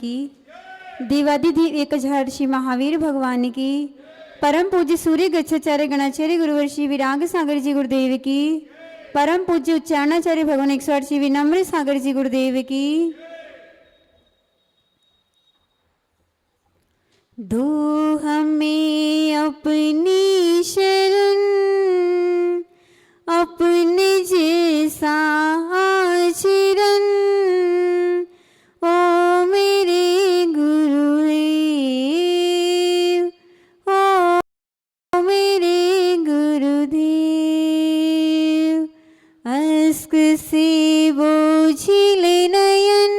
की, देवाधिदेव एक हजार श्री महावीर भगवान की, परम पूज्य सूर्य गच्छाचार्य गणाचार्य गुरुवर श्री विराग सागर जी गुरुदेव की, परम पूज्य उच्चारणाचार्य भगवान 108 श्री विनम्र सागर जी गुरुदेव की। दो हमें अपनी शरण अपने जैसा आचरण, ओ मेरे गुरुदेव, ओ मेरे गुरुदेव। अस्क से बोझिले नयन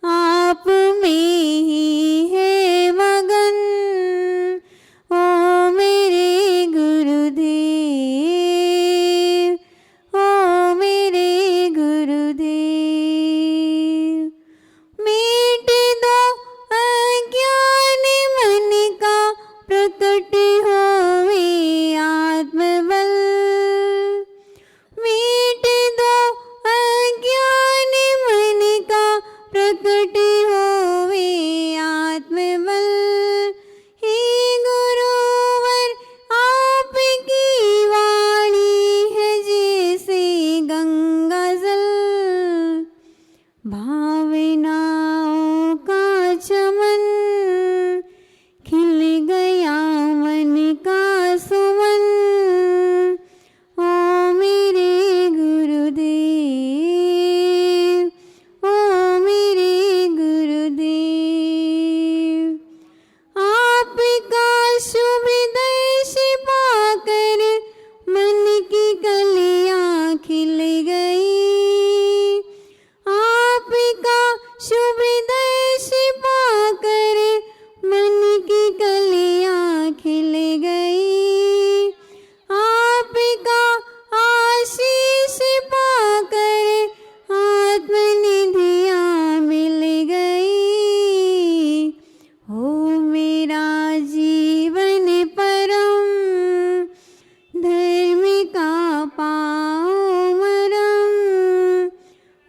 आप में ही है मगन, ओ मेरे गुरुदेव, ओ मेरे गुरुदेव। मिट दो अज्ञान मन का, प्रकट होवे आत्मबल। मिट दो अज्ञान मन का, प्रकट होवे आत्मबल। हे गुरुवर आपकी वाणी है जैसे गंगा जल, भावनाओं का चमन, खिल गया मन का सुमन, ओ मेरे गुरुदेव, ओ मेरे गुरुदेव। आपका शुभ दर्श पाकर मन की कलियां खिल गई, आपका शुभ दर्श पाकर मन की कलियां खिल गई, आपका आशीष पाकर आत्मनिधियां मिल गई। हो मेरा जीवन परम धर्म का पाओ मरम,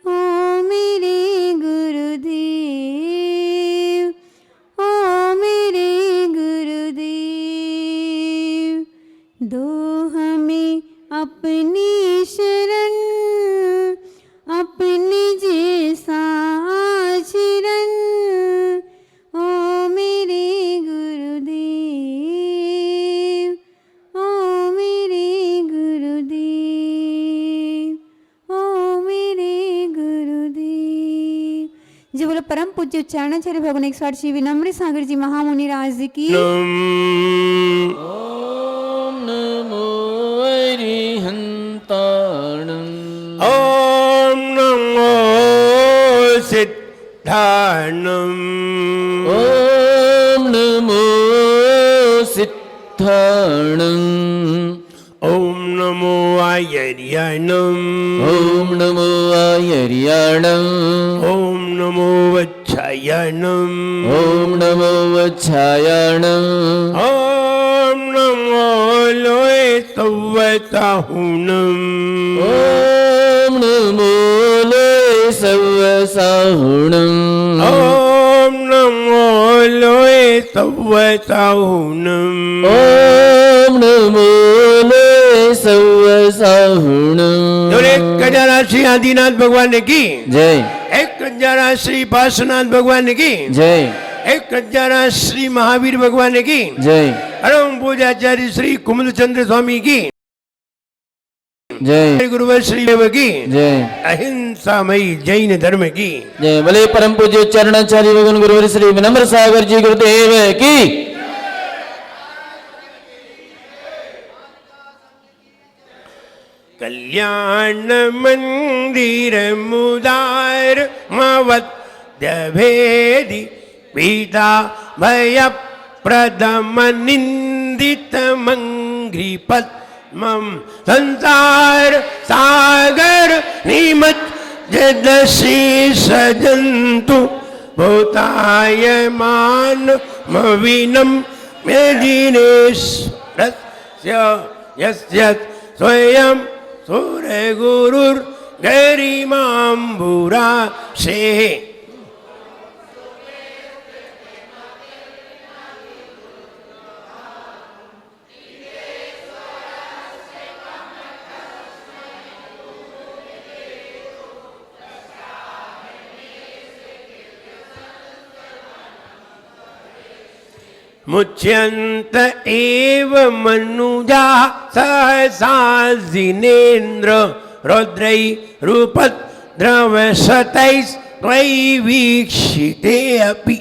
ओ मेरे गुरुदेव, ओ मेरे गुरुदेव। दो हमें अपनी शरण अपने जैसा आचरण, ओ मेरे गुरुदेव, ओ मेरे गुरुदेव, ओ मेरे गुरुदेव। जी बोलो परम पूज्य उच्चारणाचार्य भगवान 108 श्री विनम्र सागर जी महामुनि राज की। ओम नमो अरिहंताणं, ओम नमो सिद्धाणं, ओम नमो सिद्धाणं, ओम नमो आयर्याणं, ओम नमो आयर्याणं, ओम नमो वच्छायाणं, ओम नमो वच्छायाणं, ओम नमो लोय सव्वसाहुणं, ओम नमो लोय सव्वसाहुणं, ओम नमो लोय सव्वसाहुणं, ओम नमो लोय सव्वसाहुणं। एक गजारा श्री आदिनाथ भगवान की जय, एक गजारा श्री पार्श्वनाथ भगवान की जय, एक गजारा श्री महावीर भगवान की जय, परम पूज्याचार्य श्री कुमुदचंद्र स्वामी की जय, गुरुवर श्री देव की जय, अहिंसामयी जैन धर्म की जय। भले परम पूज्य उच्चारणाचार्य भगवान गुरुवर श्री विनम्र सागर जी गुरुदेव की। कल्याण मंदिर मुदार मवद्य भेदी पीता भय प्रदम निंदित मंग्री पद्मम संसार सागर निमत जदशीष जंतु भूताय मान मविनम मेदिनेश यस्य स्वयं सूर्य गुरुर गरिमांबुरा से मुच्यन्त एव मनुजा सहसा जिनेन्द्र रौद्रै रूपद्रवशतैस्त्वैवीक्षिते अपि।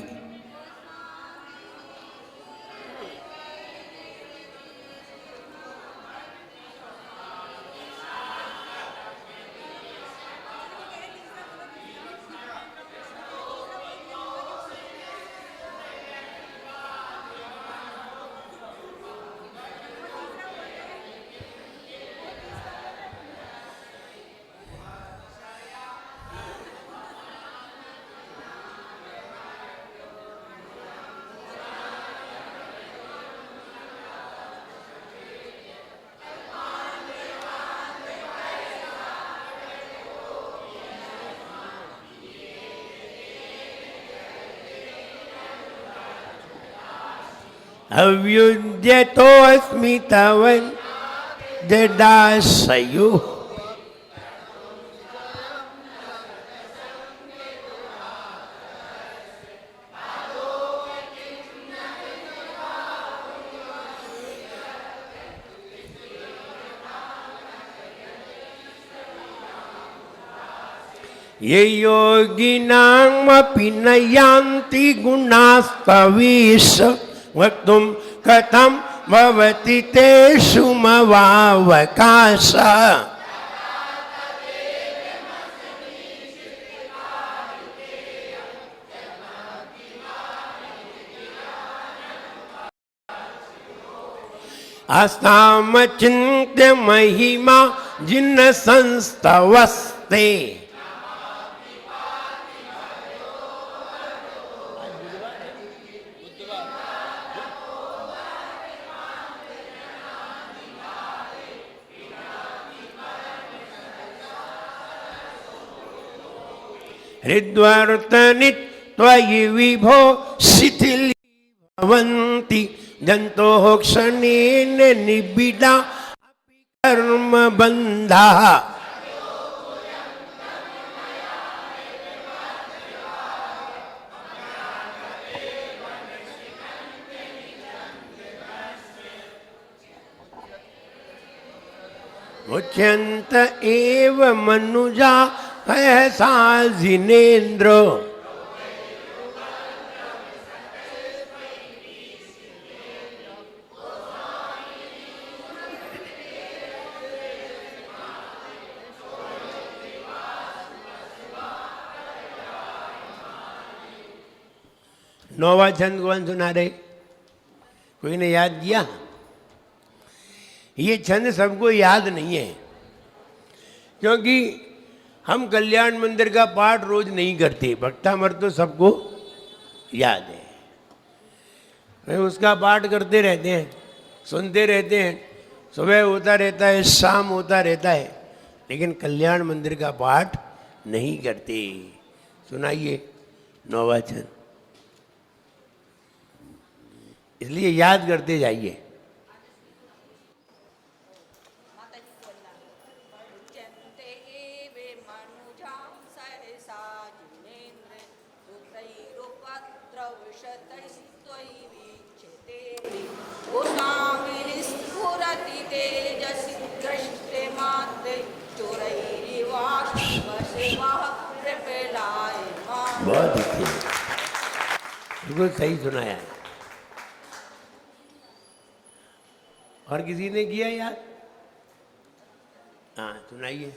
अव्युद्यतोऽस्मि तव जडाशयो। ये योगिनामपि न यान्ति गुणास्तवीश वक्तुं कथं भवति तेषु मवावकाशः। अस्तामचिन्त्य महिमा जिन्न संस्तवस्ते। हृद्वर्तनि त्वयि विभो शिथिलीभवन्ति जन्तोः क्षणेन निबिडा अपि कर्मबन्धाः। मुच्यन्त एव मनुजा सहसा जिनेन्द्र। नौवा छंद कौन सुना रहे? कोई ने याद किया? ये छंद सबको याद नहीं है, क्योंकि हम कल्याण मंदिर का पाठ रोज नहीं करते। भक्तामृत तो सबको याद है, वे उसका पाठ करते रहते हैं, सुनते रहते हैं, सुबह होता रहता है, शाम होता रहता है, लेकिन कल्याण मंदिर का पाठ नहीं करते। सुनाइए नौवा छंद, इसलिए याद करते जाइए। बहुत अच्छी, बिल्कुल सही सुनाया है। और किसी ने किया याद? हाँ सुनाइए।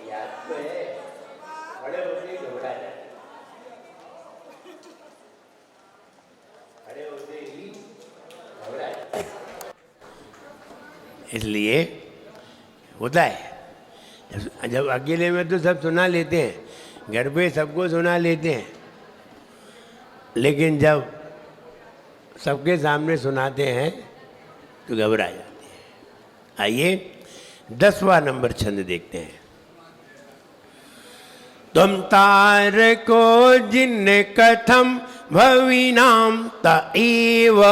याद तो है, खड़े होते ही घबरा जाए, खड़े होते ही घबरा जाए। इसलिए होता है जब अकेले में तो सब सुना लेते हैं, घर पे सबको सुना लेते हैं, लेकिन जब सबके सामने सुनाते हैं तो घबरा जाते हैं। आइए 10वां नंबर छंद देखते हैं। तुम तार को जिन कथम भविनाम तएव,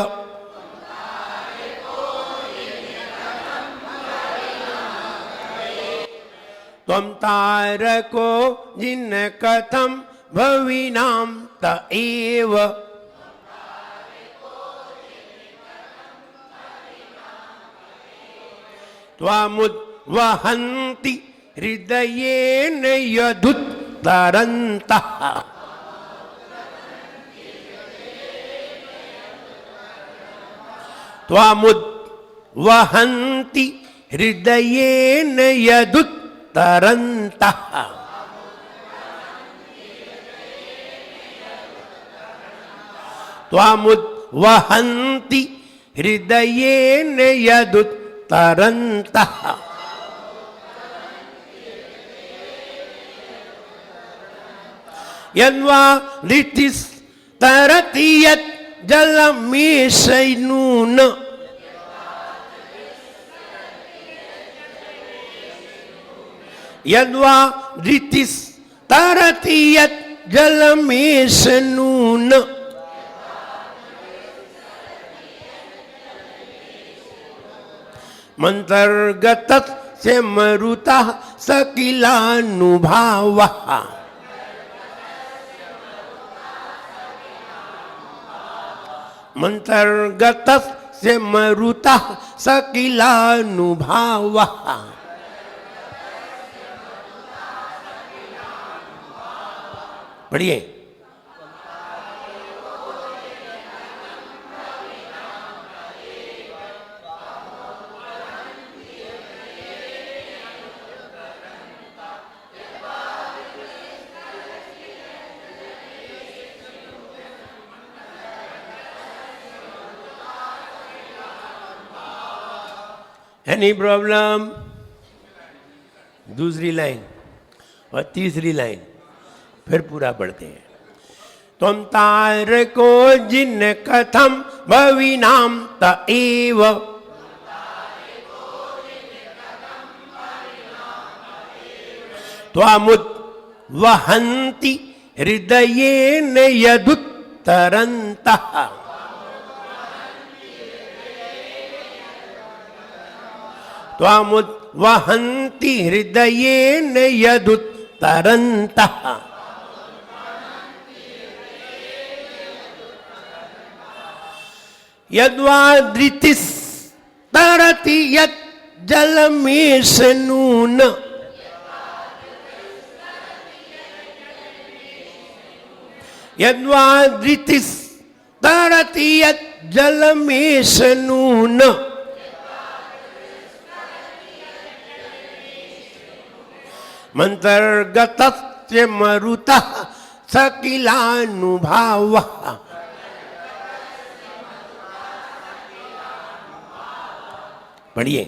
तुम तार को जिन कथम भविनाम तएव, त्वमुद्वहन्ति हृदयेन यदुत्तरन्तः, त्वमुद्वहन्ति हृदयेन यदुत्तरन्तः, त्वमुद्वहन्ति हृदयेन यदुत्तरन्तः, यद्वा ऋतिस्तरति यत् जलमेशैनून, यद्वा ऋतिस्तरति यत् जलमेशैनून, मन्तर्गतस्य मरुतः सकिलानुभावः, मन्तर्गतस्य मरुतः सकिलानुभावः, पढ़िए। Any problem? दूसरी लाइन और तीसरी लाइन फिर पूरा पढ़ते हैं। तुम तार को जिन कथम भविनाम तएव, त्वमुद्वहन्ति हृदयेन यदुत्तरन्तः, त्वमुद्वहन्ति हृदयेन यदुत्तरन्तः, यद्वा धृतिस्तरति यत् जलमेशनून, यद्वा धृतिस्तरति यत् जलमेशनून, मन्तर्गतस्य मरुतः सकिलानुभावः, पढ़िए।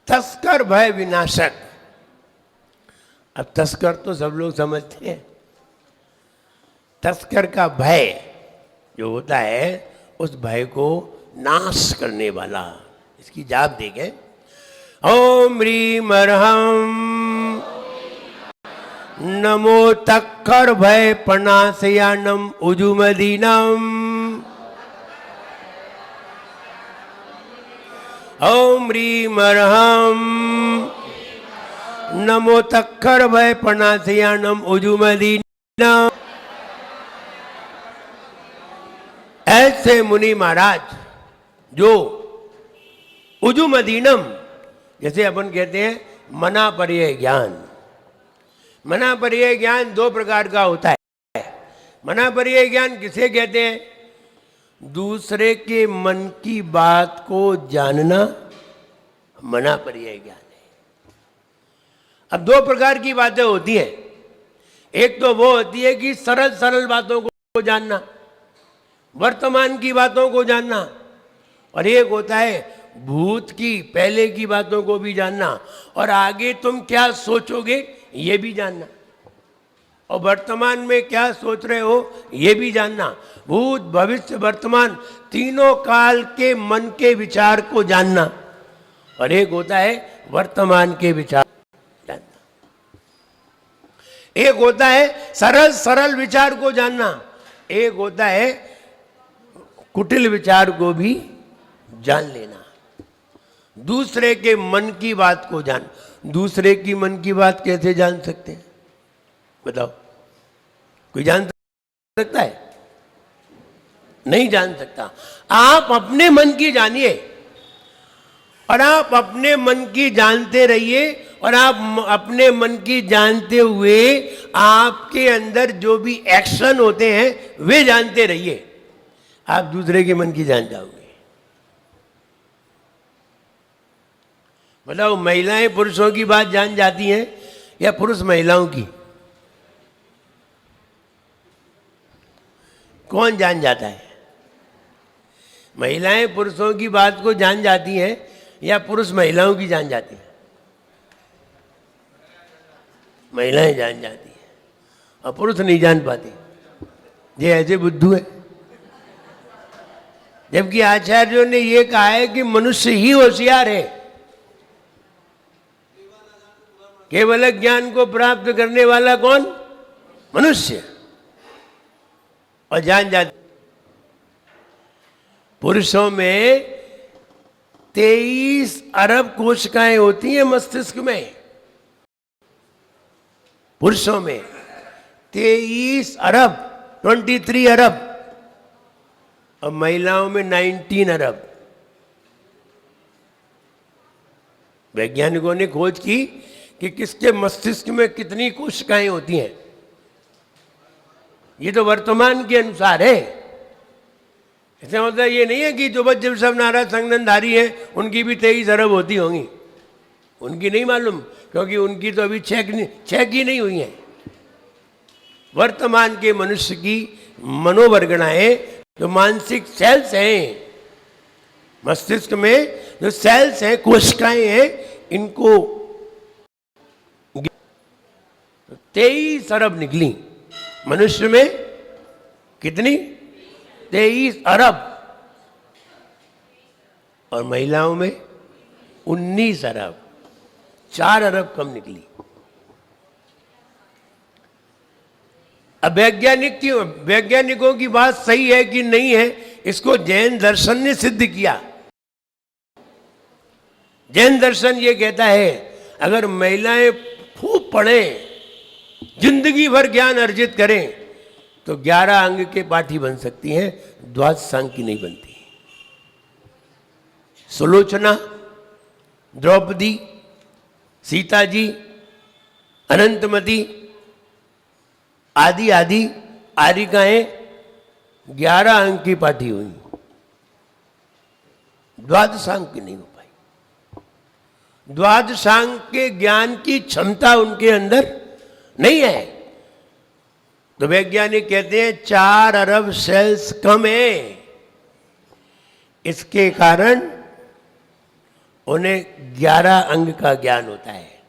तस्कर भय विनाशक। अब तस्कर तो सब लोग समझते हैं। तस्कर का भय जो होता है उस भय को नाश करने वाला। इसकी जाप देखें। ओम ह्रीम अर्हम नमो तक्कर भय प्रणाशयानम उजुमदीनम। ओम ह्रीम अर्हम नमो तक्कर भय प्रणाशयानम उजुमदीनम। ऐसे मुनि महाराज जो उजुमदीनम, जैसे अपन कहते हैं मना पर्यय ज्ञान। मना पर्यय ज्ञान दो प्रकार का होता है। मना पर्याय ज्ञान किसे कहते हैं? दूसरे के मन की बात को जानना मना पर्याय ज्ञान है। अब दो प्रकार की बातें होती हैं। एक तो वो होती है कि सरल सरल बातों को जानना, वर्तमान की बातों को जानना, और एक होता है भूत की, पहले की बातों को भी जानना, और आगे तुम क्या सोचोगे ये भी जानना, और वर्तमान में क्या सोच रहे हो ये भी जानना। भूत, भविष्य, वर्तमान तीनों काल के मन के विचार को जानना, और एक होता है वर्तमान के विचार जानना। एक होता है सरल सरल विचार को जानना, एक होता है कुटिल विचार को भी जान लेना। दूसरे के मन की बात को जान। दूसरे की मन की बात कैसे जान सकते हैं बताओ? कोई जान सकता है? नहीं जान सकता। आप अपने मन की जानिए, और आप अपने मन की जानते रहिए, और आप अपने मन की जानते हुए आपके अंदर जो भी एक्शन होते हैं वे जानते रहिए। आप दूसरे के मन की जान जाओगे। बताओ, महिलाएं पुरुषों की बात जान जाती हैं या पुरुष महिलाओं की? कौन जान जाता है? महिलाएं पुरुषों की बात को जान जाती हैं या पुरुष महिलाओं की जान जाती हैं? महिलाएं जान जाती हैं, और पुरुष नहीं जान पाते। ये ऐसे बुद्धू है। जबकि आचार्यों ने ये कहा है कि मनुष्य ही होशियार है। केवल ज्ञान को प्राप्त करने वाला कौन? मनुष्य। और जान जाते पुरुषों में 23 अरब कोशिकाएं होती हैं मस्तिष्क में। पुरुषों में 23 अरब, 23 अरब, और महिलाओं में 19 अरब। वैज्ञानिकों ने खोज की कि किसके मस्तिष्क में कितनी कोशिकाएं होती हैं। ये तो वर्तमान के अनुसार है। इसका मतलब ये नहीं है कि जो बच्चे सब नाराज संगनधारी हैं उनकी भी 23 अरब होती होंगी। उनकी नहीं मालूम, क्योंकि उनकी तो अभी चेक ही नहीं हुई है। वर्तमान के मनुष्य की मनोवर्गणाएं, जो मानसिक सेल्स हैं मस्तिष्क में, जो सेल्स हैं, कोशिकाएं हैं, इनको 23 अरब निकली। मनुष्य में कितनी? 23 अरब। और महिलाओं में 19 अरब, 4 अरब कम निकली। अब वैज्ञानिकों की बात सही है कि नहीं है, इसको जैन दर्शन ने सिद्ध किया। जैन दर्शन ये कहता है अगर महिलाएं खूब पढ़ें, जिंदगी भर ज्ञान अर्जित करें, तो 11 अंग के पाठी बन सकती हैं, द्वादश अंग की नहीं बनती। सुलोचना, द्रौपदी, सीता जी, अनंतमती आदि आदि आरिकाएं 11 अंक की पाठी हुई, द्वादशांक की नहीं हो पाई। द्वादशांक के ज्ञान की क्षमता उनके अंदर नहीं है। तो वैज्ञानिक कहते हैं 4 अरब सेल्स कम है। इसके कारण उन्हें 11 अंग का ज्ञान होता है,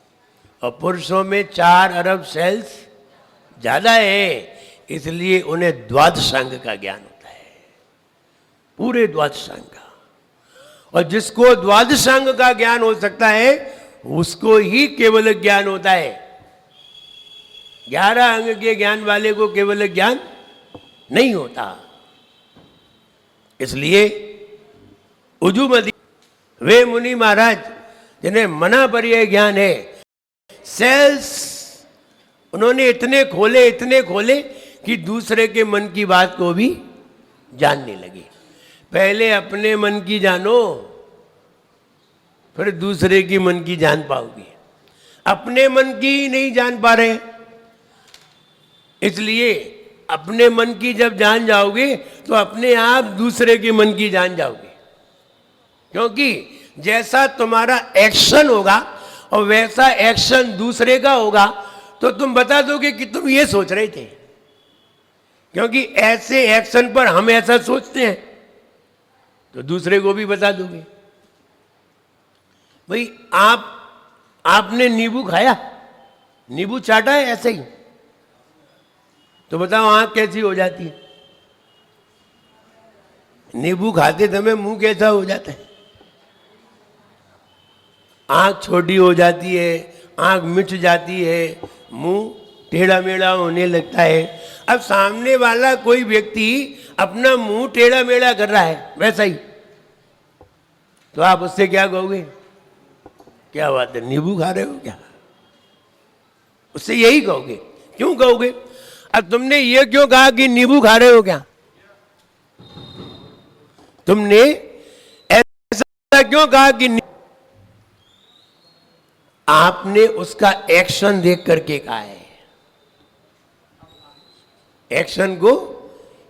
और पुरुषों में 4 अरब सेल्स ज्यादा है, इसलिए उन्हें द्वादशांग का ज्ञान होता है, पूरे द्वादशांग का। और जिसको द्वादशांग का ज्ञान हो सकता है उसको ही केवल ज्ञान होता है। 11 अंग के ज्ञान वाले को केवल ज्ञान नहीं होता। इसलिए उजुमती वे मुनि महाराज जिन्हें मना पर्याय ज्ञान है, सेल्स उन्होंने इतने खोले कि दूसरे के मन की बात को भी जानने लगे। पहले अपने मन की जानो, फिर दूसरे की मन की जान पाओगे। अपने मन की ही नहीं जान पा रहे, इसलिए अपने मन की जब जान जाओगे तो अपने आप दूसरे के मन की जान जाओगे, क्योंकि जैसा तुम्हारा एक्शन होगा और वैसा एक्शन दूसरे का होगा तो तुम बता दोगे कि तुम ये सोच रहे थे, क्योंकि ऐसे एक्शन पर हम ऐसा सोचते हैं तो दूसरे को भी बता दोगे। भाई आपने नींबू खाया, नींबू चाटा है ऐसे ही, तो बताओ आंख कैसी हो जाती है? नींबू खाते समय मुंह कैसा हो जाता है? आंख छोटी हो जाती है, आंख मिच जाती है, मुंह टेढ़ा मेढ़ा होने लगता है। अब सामने वाला कोई व्यक्ति अपना मुंह टेढ़ा मेढ़ा कर रहा है वैसा ही, तो आप उससे क्या कहोगे? क्या बात है, नींबू खा रहे हो क्या? उससे यही कहोगे। क्यों कहोगे? अब तुमने ये क्यों कहा कि नींबू खा रहे हो क्या? तुमने ऐसा क्यों कहा कि आपने उसका एक्शन देख करके कहा है, एक्शन को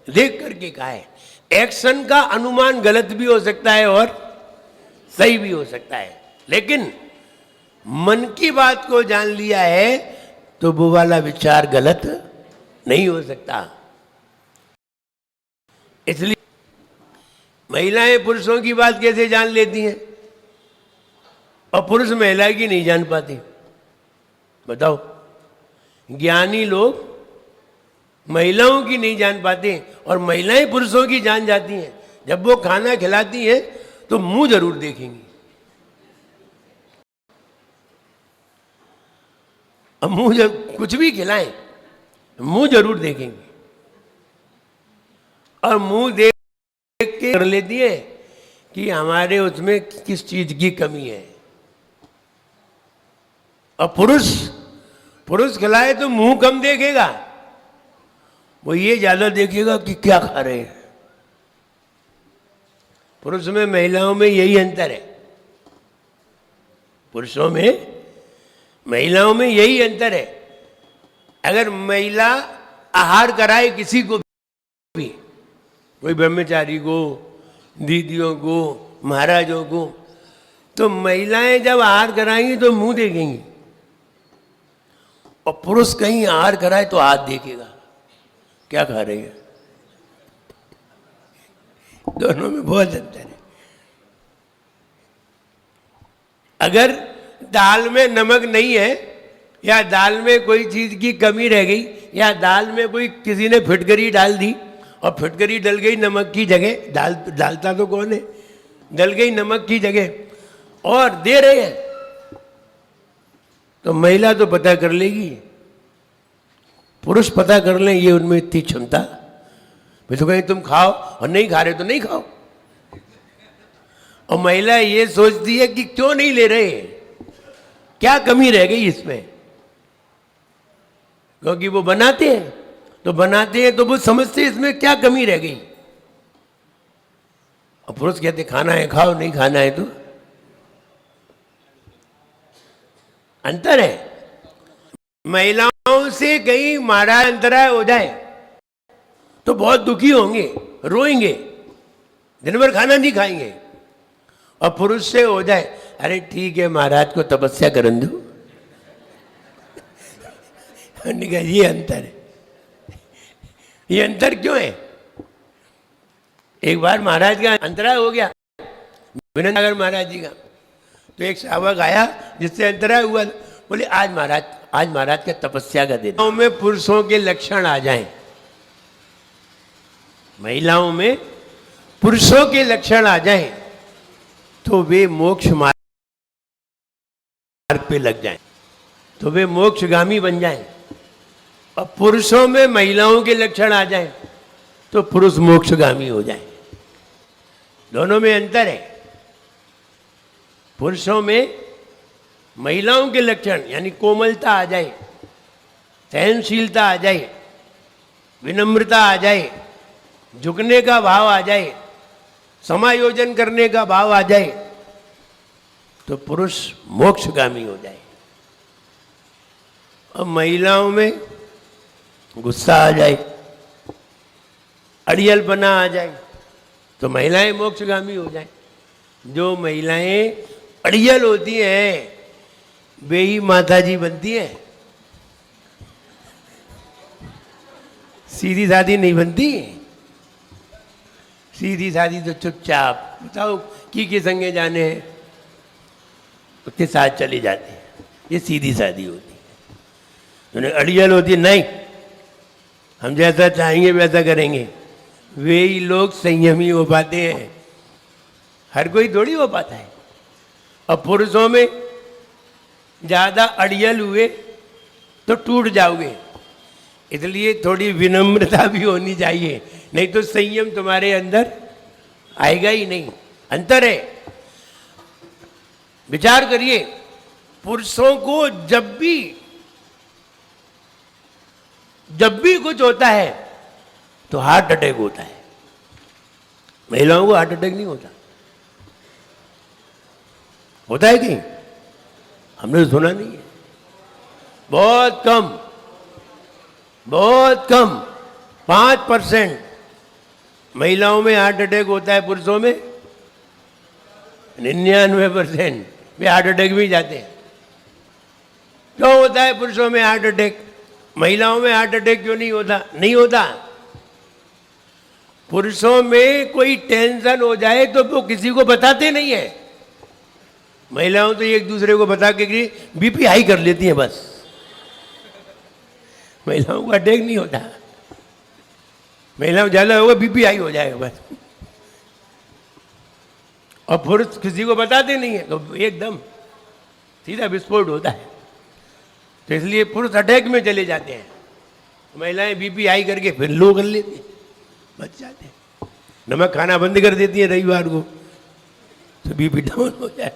देख करके कहा है। एक्शन का अनुमान गलत भी हो सकता है और सही भी हो सकता है, लेकिन मन की बात को जान लिया है तो वो वाला विचार गलत नहीं हो सकता। इसलिए महिलाएं पुरुषों की बात कैसे जान लेती हैं और पुरुष महिला की नहीं जान पाते? बताओ। ज्ञानी लोग महिलाओं की नहीं जान पाते और महिलाएं पुरुषों की जान जाती हैं। जब वो खाना खिलाती हैं तो मुंह जरूर देखेंगी। अब मुंह जब कुछ भी खिलाएं मुंह जरूर देखेंगे और मुंह देख के कर लेती है कि हमारे उसमें किस चीज की कमी है। और पुरुष खिलाए तो मुंह कम देखेगा, वो ये ज्यादा देखेगा कि क्या खा रहे हैं। पुरुष में महिलाओं में यही अंतर है, पुरुषों में महिलाओं में यही अंतर है। अगर महिला आहार कराए किसी को भी, कोई ब्रह्मचारी को, दीदियों को, महाराजों को, तो महिलाएं जब आहार कराएंगी तो मुंह देखेंगी और पुरुष कहीं आहार कराए तो हाथ देखेगा क्या खा रहे हैं। दोनों में बहुत अंतर है। अगर दाल में नमक नहीं है या दाल में कोई चीज की कमी रह गई या दाल में कोई किसी ने फिटकरी डाल दी और फिटकरी डल गई नमक की जगह, डालता तो कौन है, डल गई नमक की जगह और दे रहे हैं, तो महिला तो पता कर लेगी, पुरुष पता कर लें ये उनमें इतनी क्षमता। मैं तो कहीं तुम खाओ और नहीं खा रहे तो नहीं खाओ। और महिला ये सोचती है कि क्यों नहीं ले रहे, क्या कमी रह गई इसमें, क्योंकि वो बनाते हैं तो वो समझते हैं इसमें क्या कमी रह गई। और पुरुष कहते खाना है खाओ, नहीं खाना है तो। अंतर है। महिलाओं से कहीं मारा अंतराय हो जाए तो बहुत दुखी होंगे, रोएंगे, दिन भर खाना नहीं खाएंगे। और पुरुष से हो जाए, अरे ठीक है महाराज को तपस्या करन दो। ये अंतर है। ये अंतर क्यों है? एक बार महाराज का अंतराय हो गया विनंदनगर महाराज जी का, तो एक श्रावक आया जिससे अंतराय हुआ, बोले आज महाराज का तपस्या का दिन। में पुरुषों के लक्षण आ जाएं, महिलाओं में पुरुषों के लक्षण आ जाएं तो वे मोक्ष मार्ग पे लग जाएं, तो वे मोक्षगामी बन जाएं। और पुरुषों में महिलाओं के लक्षण आ जाएं तो पुरुष मोक्षगामी हो जाएं। दोनों में अंतर है। पुरुषों में महिलाओं के लक्षण यानी कोमलता आ जाए, सहनशीलता आ जाए, विनम्रता आ जाए, झुकने का भाव आ जाए, समायोजन करने का भाव आ जाए, तो पुरुष मोक्षगामी हो जाए। और महिलाओं में गुस्सा आ जाए, अड़ियलपना आ जाए तो महिलाएं मोक्षगामी हो जाए। जो महिलाएं अड़ियल होती हैं वे ही माता जी बनती हैं, सीधी सादी नहीं बनती। सीधी सादी तो चुपचाप बताओ की संगे जाने हैं उसके साथ चली जाती है, ये सीधी सादी होती है। उन्हें अड़ियल होती है, नहीं हम जैसा चाहेंगे वैसा करेंगे, वे ही लोग संयमी हो पाते हैं, हर कोई थोड़ी हो पाता है। और पुरुषों में ज़्यादा अड़ियल हुए तो टूट जाओगे, इसलिए थोड़ी विनम्रता भी होनी चाहिए, नहीं तो संयम तुम्हारे अंदर आएगा ही नहीं। अंतर है। विचार करिए, पुरुषों को जब भी कुछ होता है तो हार्ट अटैक होता है, महिलाओं को हार्ट अटैक नहीं होता। होता है कि हमने सुना नहीं है, बहुत कम 5% महिलाओं में हार्ट अटैक होता है, पुरुषों में 99% वे हार्ट अटैक में जाते हैं। क्यों होता है पुरुषों में हार्ट अटैक, महिलाओं में हार्ट अटैक क्यों नहीं होता? नहीं होता। पुरुषों में कोई टेंशन हो जाए तो वो किसी को बताते नहीं है, महिलाओं तो एक दूसरे को बता के बीपी हाई कर लेती हैं बस, महिलाओं को अटैक नहीं होता। महिलाओं ज्यादा होगा बीपी हाई हो जाएगा बस, और पुरुष किसी को बताते नहीं है तो एकदम सीधा विस्फोट होता है। तो इसलिए पुरुष अटैक में चले जाते हैं, महिलाएं बीपी हाई करके फिर लो कर लेती हैं, बच जाते हैं। नमक खाना बंद कर देती है रविवार को तो बीपी डाउन हो जाए।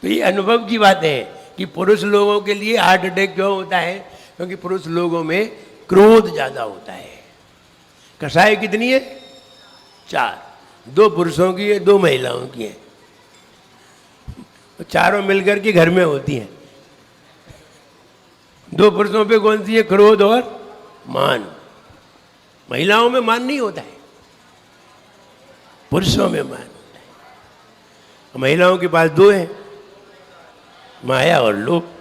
तो ये अनुभव की बात है कि पुरुष लोगों के लिए हार्ट अटैक क्यों होता है, क्योंकि पुरुष लोगों में क्रोध ज्यादा होता है। कसाई कितनी है? 4, 2 पुरुषों की है, 2 महिलाओं की है, तो चारों मिलकर के घर में होती हैं। 2 पुरुषों पे कौन सी है? क्रोध और मान। महिलाओं में मान नहीं होता है, पुरुषों में मान होता है। महिलाओं के पास 2 हैं, माया और लोभ।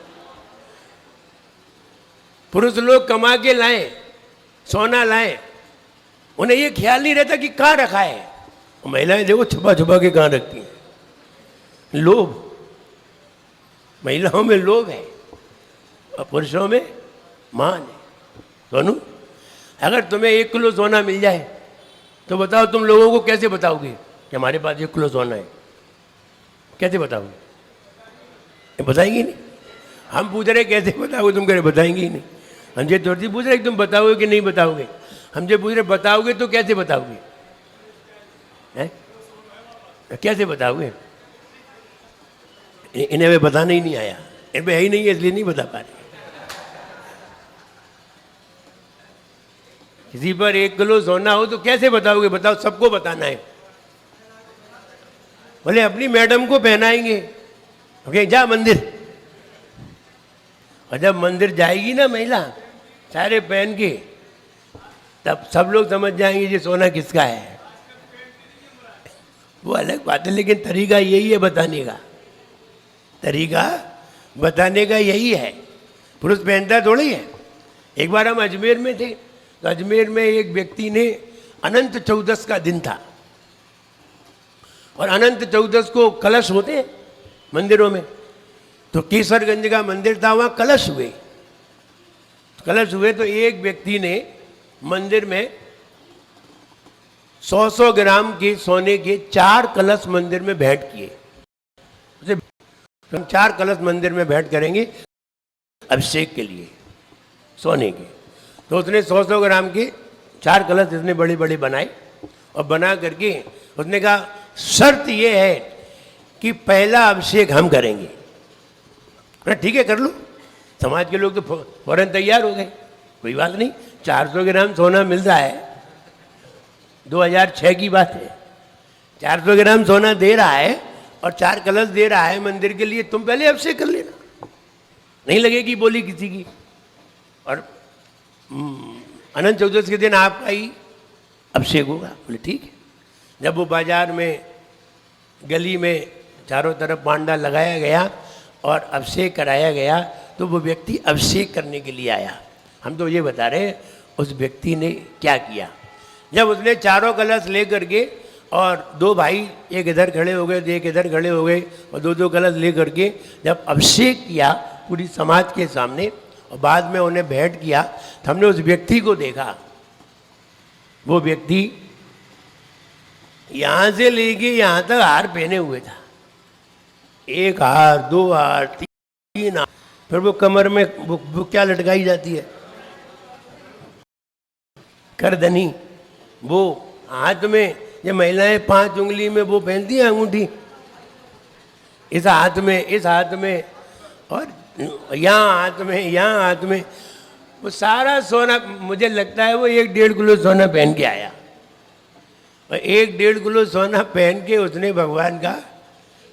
पुरुष लोग कमा के लाएं, सोना लाएं, उन्हें ये ख्याल नहीं रहता कि कहाँ रखा है। महिलाएं देखो छुपा छुपा के कहाँ रखती हैं। लोभ, महिलाओं में लोभ है और पुरुषों में मान है। सोनू, अगर तुम्हें 1 किलो सोना मिल जाए तो बताओ तुम लोगों को कैसे बताओगे कि हमारे पास 1 किलो सोना है? कैसे बताओगे? बताएंगे नहीं। हम पूछ रहे कैसे बताओगे, तुम कह रहे बताएंगे ही नहीं। हमसे थोड़ी पूछ रहे तुम बताओगे कि नहीं बताओगे, हमसे पूछ रहे बताओगे तो कैसे बताओगे? हैं? कैसे बताओगे? इन्हें वे बताना ही नहीं आया, इनमें है ही नहीं है इसलिए नहीं बता पा रहे। किसी पर 1 किलो सोना हो तो कैसे बताओगे? बताओ, सबको बताना है। बोले अपनी मैडम को पहनाएंगे, ओके जा मंदिर। और जब मंदिर जाएगी ना महिला सारे पहन के, तब सब लोग समझ जाएंगे ये सोना किसका है। वो अलग बात है, लेकिन तरीका यही है बताने का, तरीका बताने का यही है। पुरुष पहनता थोड़ी है। एक बार हम अजमेर में थे, तो अजमेर में एक व्यक्ति ने, अनंत चौदस का दिन था, और अनंत चौदस को कलश होते हैं मंदिरों में, तो केसरगंज का मंदिर था, वहाँ कलश हुए। कलश हुए तो एक व्यक्ति ने मंदिर में 100 ग्राम के सोने के 4 कलश मंदिर में भेंट किए। हम 4 कलश मंदिर में भेंट करेंगे अभिषेक के लिए सोने के। तो उसने 100 ग्राम के 4 कलश इसने बड़े बड़े बनाए, और बना करके उसने कहा शर्त ये है कि पहला अभिषेक हम करेंगे। ठीक है कर लो। समाज के लोग तो फौरन तैयार हो गए, कोई बात नहीं। 400 ग्राम सोना मिल रहा है, 2006 की बात है। 400 ग्राम सोना दे रहा है और 4 कलश दे रहा है मंदिर के लिए, तुम पहले अभिषेक कर लेना, नहीं लगेगी बोली किसी की। और अनंत चतुर्दशी के दिन आपका ही अभिषेक होगा। बोले ठीक है। जब वो बाजार में गली में चारों तरफ पांडा लगाया गया और अभिषेक कराया गया तो वो व्यक्ति अभिषेक करने के लिए आया। हम तो ये बता रहे हैं उस व्यक्ति ने क्या किया। जब उसने चारों कलश ले करके और दो भाई एक इधर खड़े हो गए, एक इधर खड़े हो गए और दो दो कलश ले करके जब अभिषेक किया पूरी समाज के सामने और बाद में उन्हें भेंट किया तो हमने उस व्यक्ति को देखा। वो व्यक्ति यहाँ से लेके यहाँ तक हार पहने हुए था, एक हार, दो हार, तीन हार, फिर वो कमर में वो क्या लटकाई जाती है, करदनी, वो हाथ में ये महिलाएं 5 उंगली में वो पहनती है अंगूठी, इस हाथ में और यहाँ हाथ में, यहाँ हाथ में, वो सारा सोना, मुझे लगता है वो 1-1.5 किलो सोना पहन के आया और 1-1.5 किलो सोना पहन के उसने भगवान का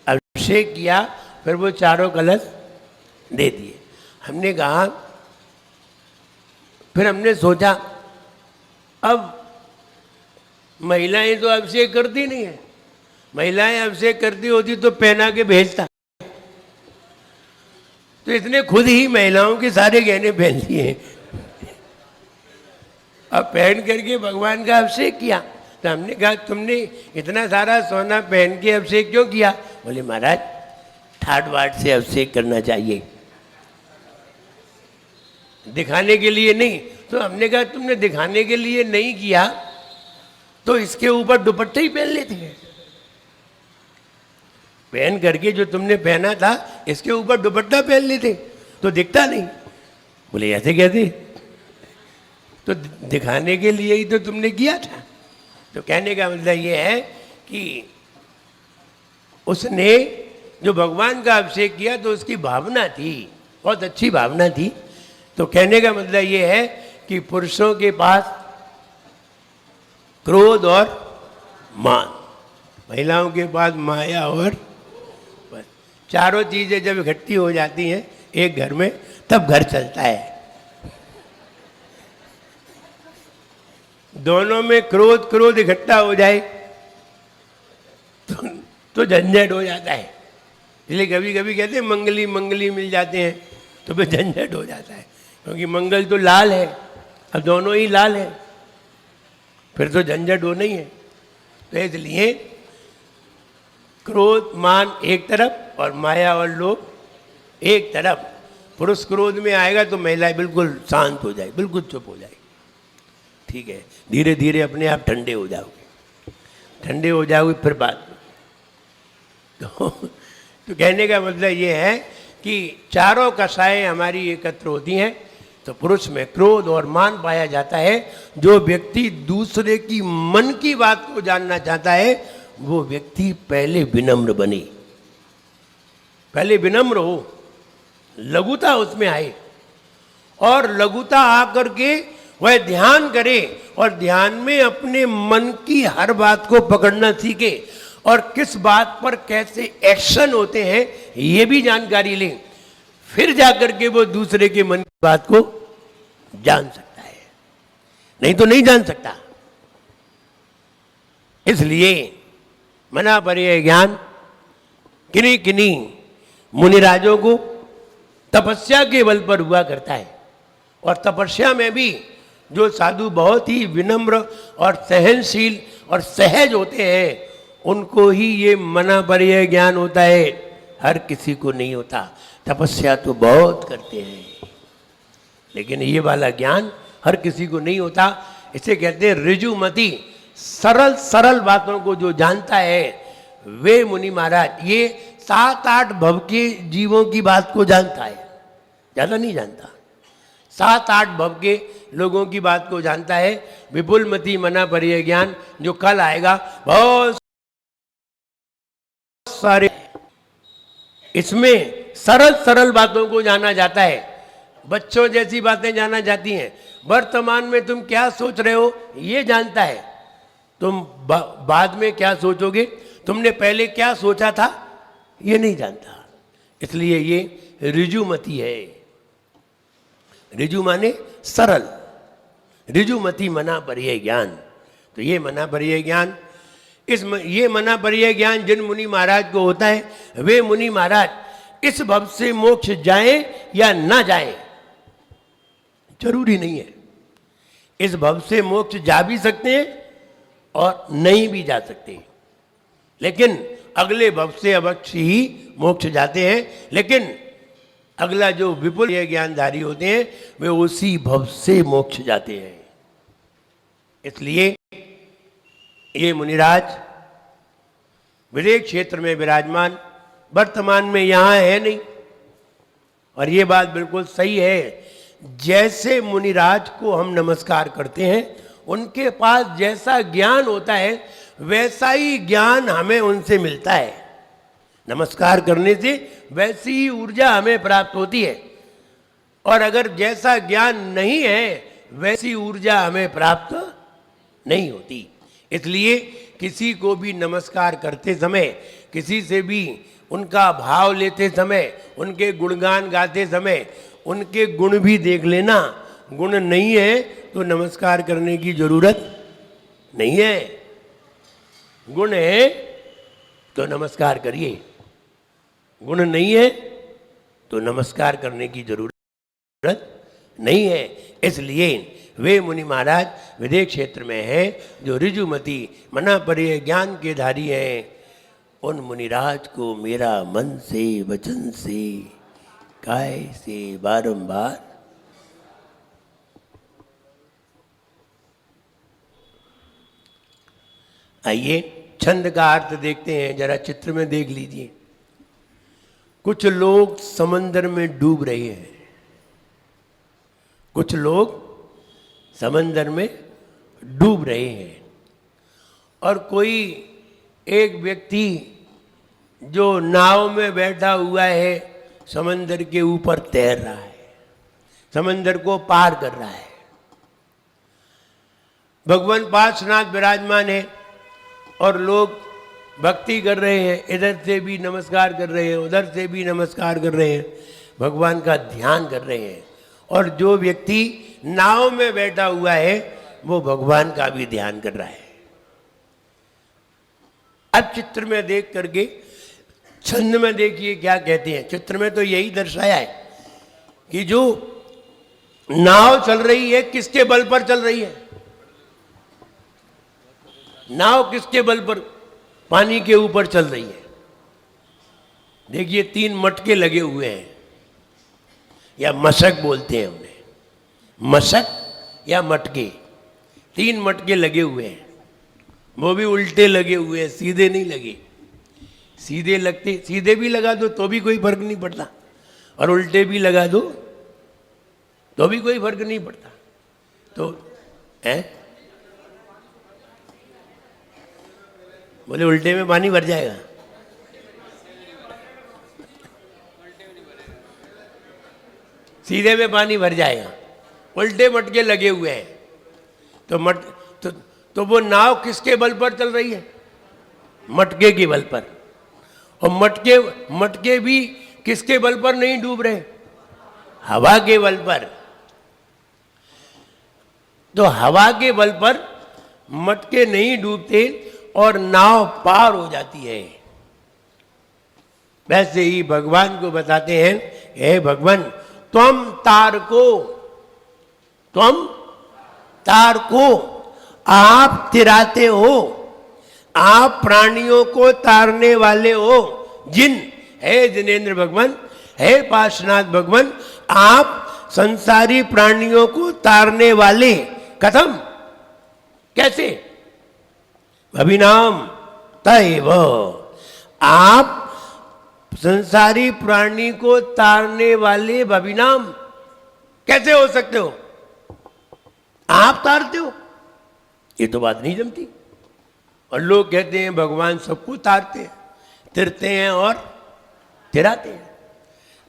अभिषेक किया। फिर वो चारों कलश दे दिए। हमने कहा, फिर हमने सोचा अब महिलाएं तो अभिषेक करती नहीं है, महिलाएं अभिषेक करती होती तो पहना के भेजता, तो इसने खुद ही महिलाओं के सारे गहने पहन लिए, अब पहन करके भगवान का अभिषेक किया। तो हमने कहा तुमने इतना सारा सोना पहन के अभिषेक क्यों किया? बोले महाराज ठाट बाट से अभिषेक करना चाहिए, दिखाने के लिए नहीं। तो हमने कहा तुमने दिखाने के लिए नहीं किया तो इसके ऊपर दुपट्टे ही पहन लेते हैं, पहन करके जो तुमने पहना था इसके ऊपर दुपट्टा पहन लेते तो दिखता नहीं। बोले ऐसे कैसे? तो दिखाने के लिए ही तो तुमने किया था। तो कहने का मतलब ये है कि उसने जो भगवान का अभिषेक किया तो उसकी भावना थी, बहुत अच्छी भावना थी। तो कहने का मतलब ये है कि पुरुषों के पास क्रोध और मान, महिलाओं के पास माया और बस, चारों चीजें जब इकट्ठी हो जाती हैं एक घर में तब घर चलता है। दोनों में क्रोध इकट्ठा हो जाए तो झंझट हो जाता है। इसलिए कभी कभी कहते हैं मंगली मिल जाते हैं तो फिर झंझट हो जाता है, क्योंकि मंगल तो लाल है, अब दोनों ही लाल है, फिर तो झंझट होना ही है। तो इसलिए क्रोध मान एक तरफ और माया और लोभ एक तरफ। पुरुष क्रोध में आएगा तो महिला बिल्कुल शांत हो जाए, बिल्कुल चुप हो जाए, ठीक है, धीरे धीरे अपने आप ठंडे हो जाओगे फिर बात। तो कहने का मतलब ये है कि चारों कषाएं हमारी एकत्र होती हैं तो पुरुष में क्रोध और मान पाया जाता है। जो व्यक्ति दूसरे की मन की बात को जानना चाहता है वो व्यक्ति पहले विनम्र बने, पहले विनम्र हो, लघुता उसमें आए और लघुता आकर के वह ध्यान करे और ध्यान में अपने मन की हर बात को पकड़ना सीखे और किस बात पर कैसे एक्शन होते हैं ये भी जानकारी लें, फिर जाकर के वो दूसरे के मन की बात को जान सकता है, नहीं तो नहीं जान सकता। इसलिए मना पर्याय ज्ञान किन्हीं मुनिराजों को तपस्या के बल पर हुआ करता है और तपस्या में भी जो साधु बहुत ही विनम्र और सहनशील और सहज होते हैं उनको ही ये मना पर्याय ज्ञान होता है, हर किसी को नहीं होता। तपस्या तो बहुत करते हैं लेकिन ये वाला ज्ञान हर किसी को नहीं होता। इसे कहते हैं ऋजुमति, सरल बातों को जो जानता है वे मुनि महाराज ये 7-8 भव के जीवों की बात को जानता है, ज़्यादा नहीं जानता, 7-8 भव के लोगों की बात को जानता है। विपुलमति मना पर्याय ज्ञान जो कल आएगा बहुत सारे, इसमें सरल बातों को जाना जाता है, बच्चों जैसी बातें जाना जाती हैं। वर्तमान में तुम क्या सोच रहे हो ये जानता है, तुम बाद में क्या सोचोगे, तुमने पहले क्या सोचा था ये नहीं जानता। इसलिए ये ऋजुमति है। ऋजु माने सरल, ऋजुमति मना परिय ज्ञान। तो ये मना परिय ज्ञान, ये मना परिय ज्ञान जिन मुनि महाराज को होता है, वे मुनि महाराज इस भव से मोक्ष जाएं या ना जाएं जरूरी नहीं है। इस भव से मोक्ष जा भी सकते हैं और नहीं भी जा सकते, लेकिन अगले भव से अवश्य ही मोक्ष जाते हैं। लेकिन अगला जो विपुल ज्ञानधारी होते हैं वे उसी भव से मोक्ष जाते हैं। इसलिए ये मुनिराज विदेह क्षेत्र में विराजमान, वर्तमान में यहाँ है नहीं। और ये बात बिल्कुल सही है, जैसे मुनिराज को हम नमस्कार करते हैं, उनके पास जैसा ज्ञान होता है वैसा ही ज्ञान हमें उनसे मिलता है। नमस्कार करने से वैसी ही ऊर्जा हमें प्राप्त होती है। और अगर जैसा ज्ञान नहीं है वैसी ऊर्जा हमें प्राप्त नहीं होती। इसलिए किसी को भी नमस्कार करते समय, किसी से भी उनका भाव लेते समय, उनके गुणगान गाते समय उनके गुण भी देख लेना। गुण नहीं है तो नमस्कार करने की जरूरत नहीं है, गुण है तो नमस्कार करिए, गुण नहीं है तो नमस्कार करने की जरूरत नहीं है। इसलिए वे मुनि महाराज विदेह क्षेत्र में हैं जो ऋजुमति मना परिय ज्ञान के धारी हैं। उन मुनिराज को मेरा मन से, वचन से, काय से बारंबार आइए छंद का अर्थ देखते हैं, जरा चित्र में देख लीजिए। कुछ लोग समंदर में डूब रहे हैं, कुछ लोग समंदर में डूब रहे हैं, और कोई एक व्यक्ति जो नाव में बैठा हुआ है समंदर के ऊपर तैर रहा है, समंदर को पार कर रहा है। भगवान पार्श्वनाथ विराजमान है और लोग भक्ति कर रहे हैं, इधर से भी नमस्कार कर रहे हैं, उधर से भी नमस्कार कर रहे हैं, भगवान का ध्यान कर रहे हैं। और जो व्यक्ति नाव में बैठा हुआ है वो भगवान का भी ध्यान कर रहा है। अब चित्र में देख करके छंद में देखिए क्या कहते हैं। चित्र में तो यही दर्शाया है कि जो नाव चल रही है किसके बल पर चल रही है, नाव किसके बल पर, पानी के ऊपर चल रही है। देखिए 3 मटके लगे हुए हैं, या मशक बोलते हैं उन्हें, मशक या मटके। 3 मटके लगे हुए हैं, वो भी उल्टे लगे हुए हैं, सीधे नहीं लगे। सीधे लगते, सीधे भी लगा दो तो भी कोई फर्क नहीं पड़ता, और उल्टे भी लगा दो तो भी कोई फर्क नहीं पड़ता। तो है बोले उल्टे में पानी भर जाएगा, सीधे में पानी भर जाएगा। उल्टे मटके लगे हुए हैं तो वो नाव किसके बल पर चल रही है, मटके के बल पर। और मटके भी किसके बल पर नहीं डूब रहे, हवा के बल पर। तो हवा के बल पर मटके नहीं डूबते और नाव पार हो जाती है। वैसे ही भगवान को बताते हैं, हे भगवान तुम तार को आप तिराते हो, आप प्राणियों को तारने वाले हो। जिन हे जिनेन्द्र भगवान, हे पार्श्वनाथ भगवान, आप संसारी प्राणियों को तारने वाले। कथम, कैसे, अभिनाम तैव, आप संसारी प्राणी को तारने वाले भविनाम कैसे हो सकते हो, आप तारते हो, ये तो बात नहीं जमती। और लोग कहते हैं भगवान सबको तारते हैं, तिरते हैं और तिराते हैं।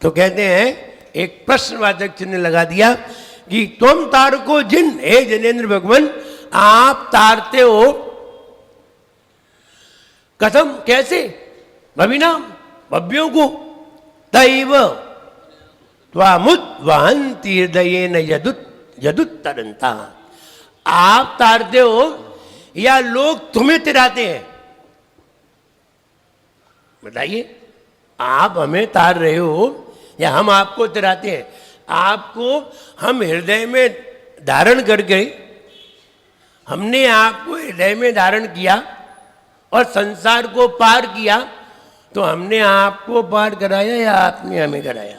तो कहते हैं, एक प्रश्नवाचक चिन्ह लगा दिया कि तुम तारको जिन, हे जिनेन्द्र भगवान आप तारते हो। कथम, कैसे, भविनाम भव्यों को, दैव त्वामुद वहंति हृदयेन यदुत्तरंता, आप तारते हो या लोग तुम्हें तिराते हैं? बताइए, आप हमें तार रहे हो या हम आपको तिराते हैं? आपको हम हृदय में धारण कर गए, हमने आपको हृदय में धारण किया और संसार को पार किया, तो हमने आपको पार कराया या आपने हमें कराया?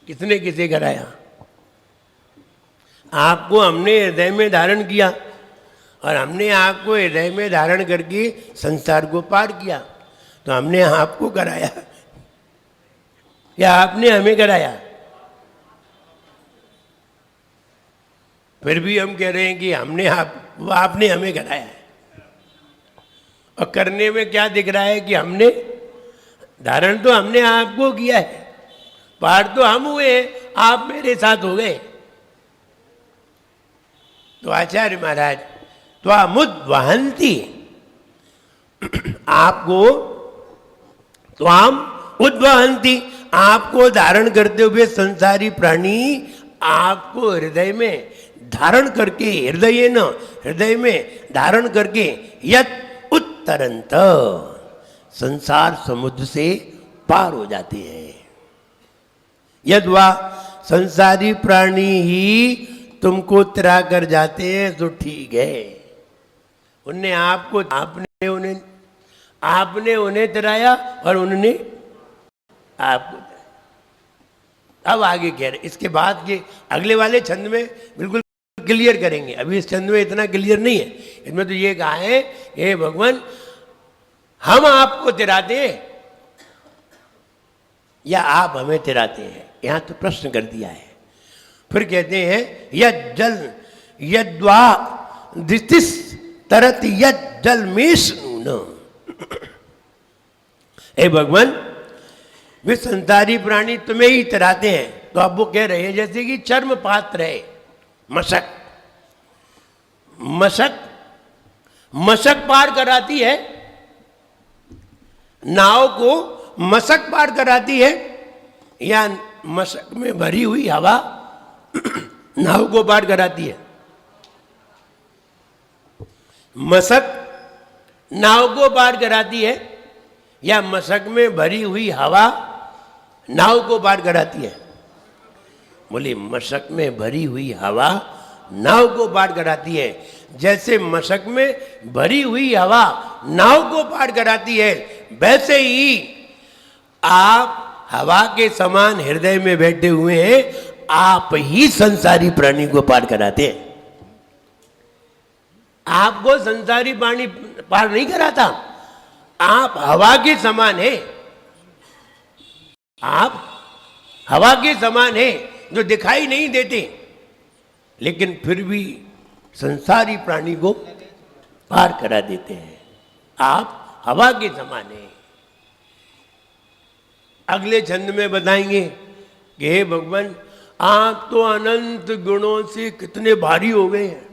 किसने किसे कराया? आपको हमने हृदय में धारण किया और हमने आपको हृदय में धारण करके संसार को पार किया, तो हमने आपको कराया या आपने हमें कराया? फिर भी हम कह रहे हैं कि हमने आपने हमें कराया है। और करने में क्या दिख रहा है कि हमने धारण तो हमने आपको किया है, पार तो हम हुए, आप मेरे साथ हो गए। तो आचार्य महाराज त्वामुद्वहन्ति, आपको त्वाम उद्वहन्ति, आपको धारण करते हुए संसारी प्राणी आपको हृदय में धारण करके, हृदय में धारण करके यत उत्तरंत, संसार समुद्र से पार हो जाते हैं। यद्वा संसारी प्राणी ही तुमको तिरा कर जाते हैं तो ठीक है, उनने आपको, आपने उन्हें तिराया और उन्होंने आपको। अब आगे कह रहे, इसके बाद के अगले वाले छंद में बिल्कुल क्लियर करेंगे, अभी इस छंद में इतना क्लियर नहीं है। इसमें तो ये कहा है, हे भगवान हम आपको तिराते हैं या आप हमें तिराते हैं, यहां तो प्रश्न कर दिया है। फिर कहते हैं यद जल यद्वा दितिस तरत यद जल मेष न, हे भगवान वे संसारी प्राणी तुम्हें ही तिराते हैं। तो अब वो कह रहे हैं जैसे कि चर्म पात्र है, मशक, मशक पार कराती है, नाव को मशक पार कराती है, या मशक में भरी हुई हवा नाव को पार कराती है? मशक नाव को पार कराती है या मशक में भरी हुई हवा नाव को पार कराती है? बोले मशक में भरी हुई हवा नाव को पार कराती है। जैसे मशक में भरी हुई हवा नाव को पार कराती है, वैसे ही आप हवा के समान हृदय में बैठे हुए हैं, आप ही संसारी प्राणी को पार कराते हैं। आपको संसारी प्राणी पार नहीं कराता, आप हवा के समान है, आप हवा के समान है जो दिखाई नहीं देते, लेकिन फिर भी संसारी प्राणी को पार करा देते हैं। आप हवा के समान है। अगले छंद में बताएंगे कि हे भगवान आप तो अनंत गुणों से कितने भारी हो गए हैं,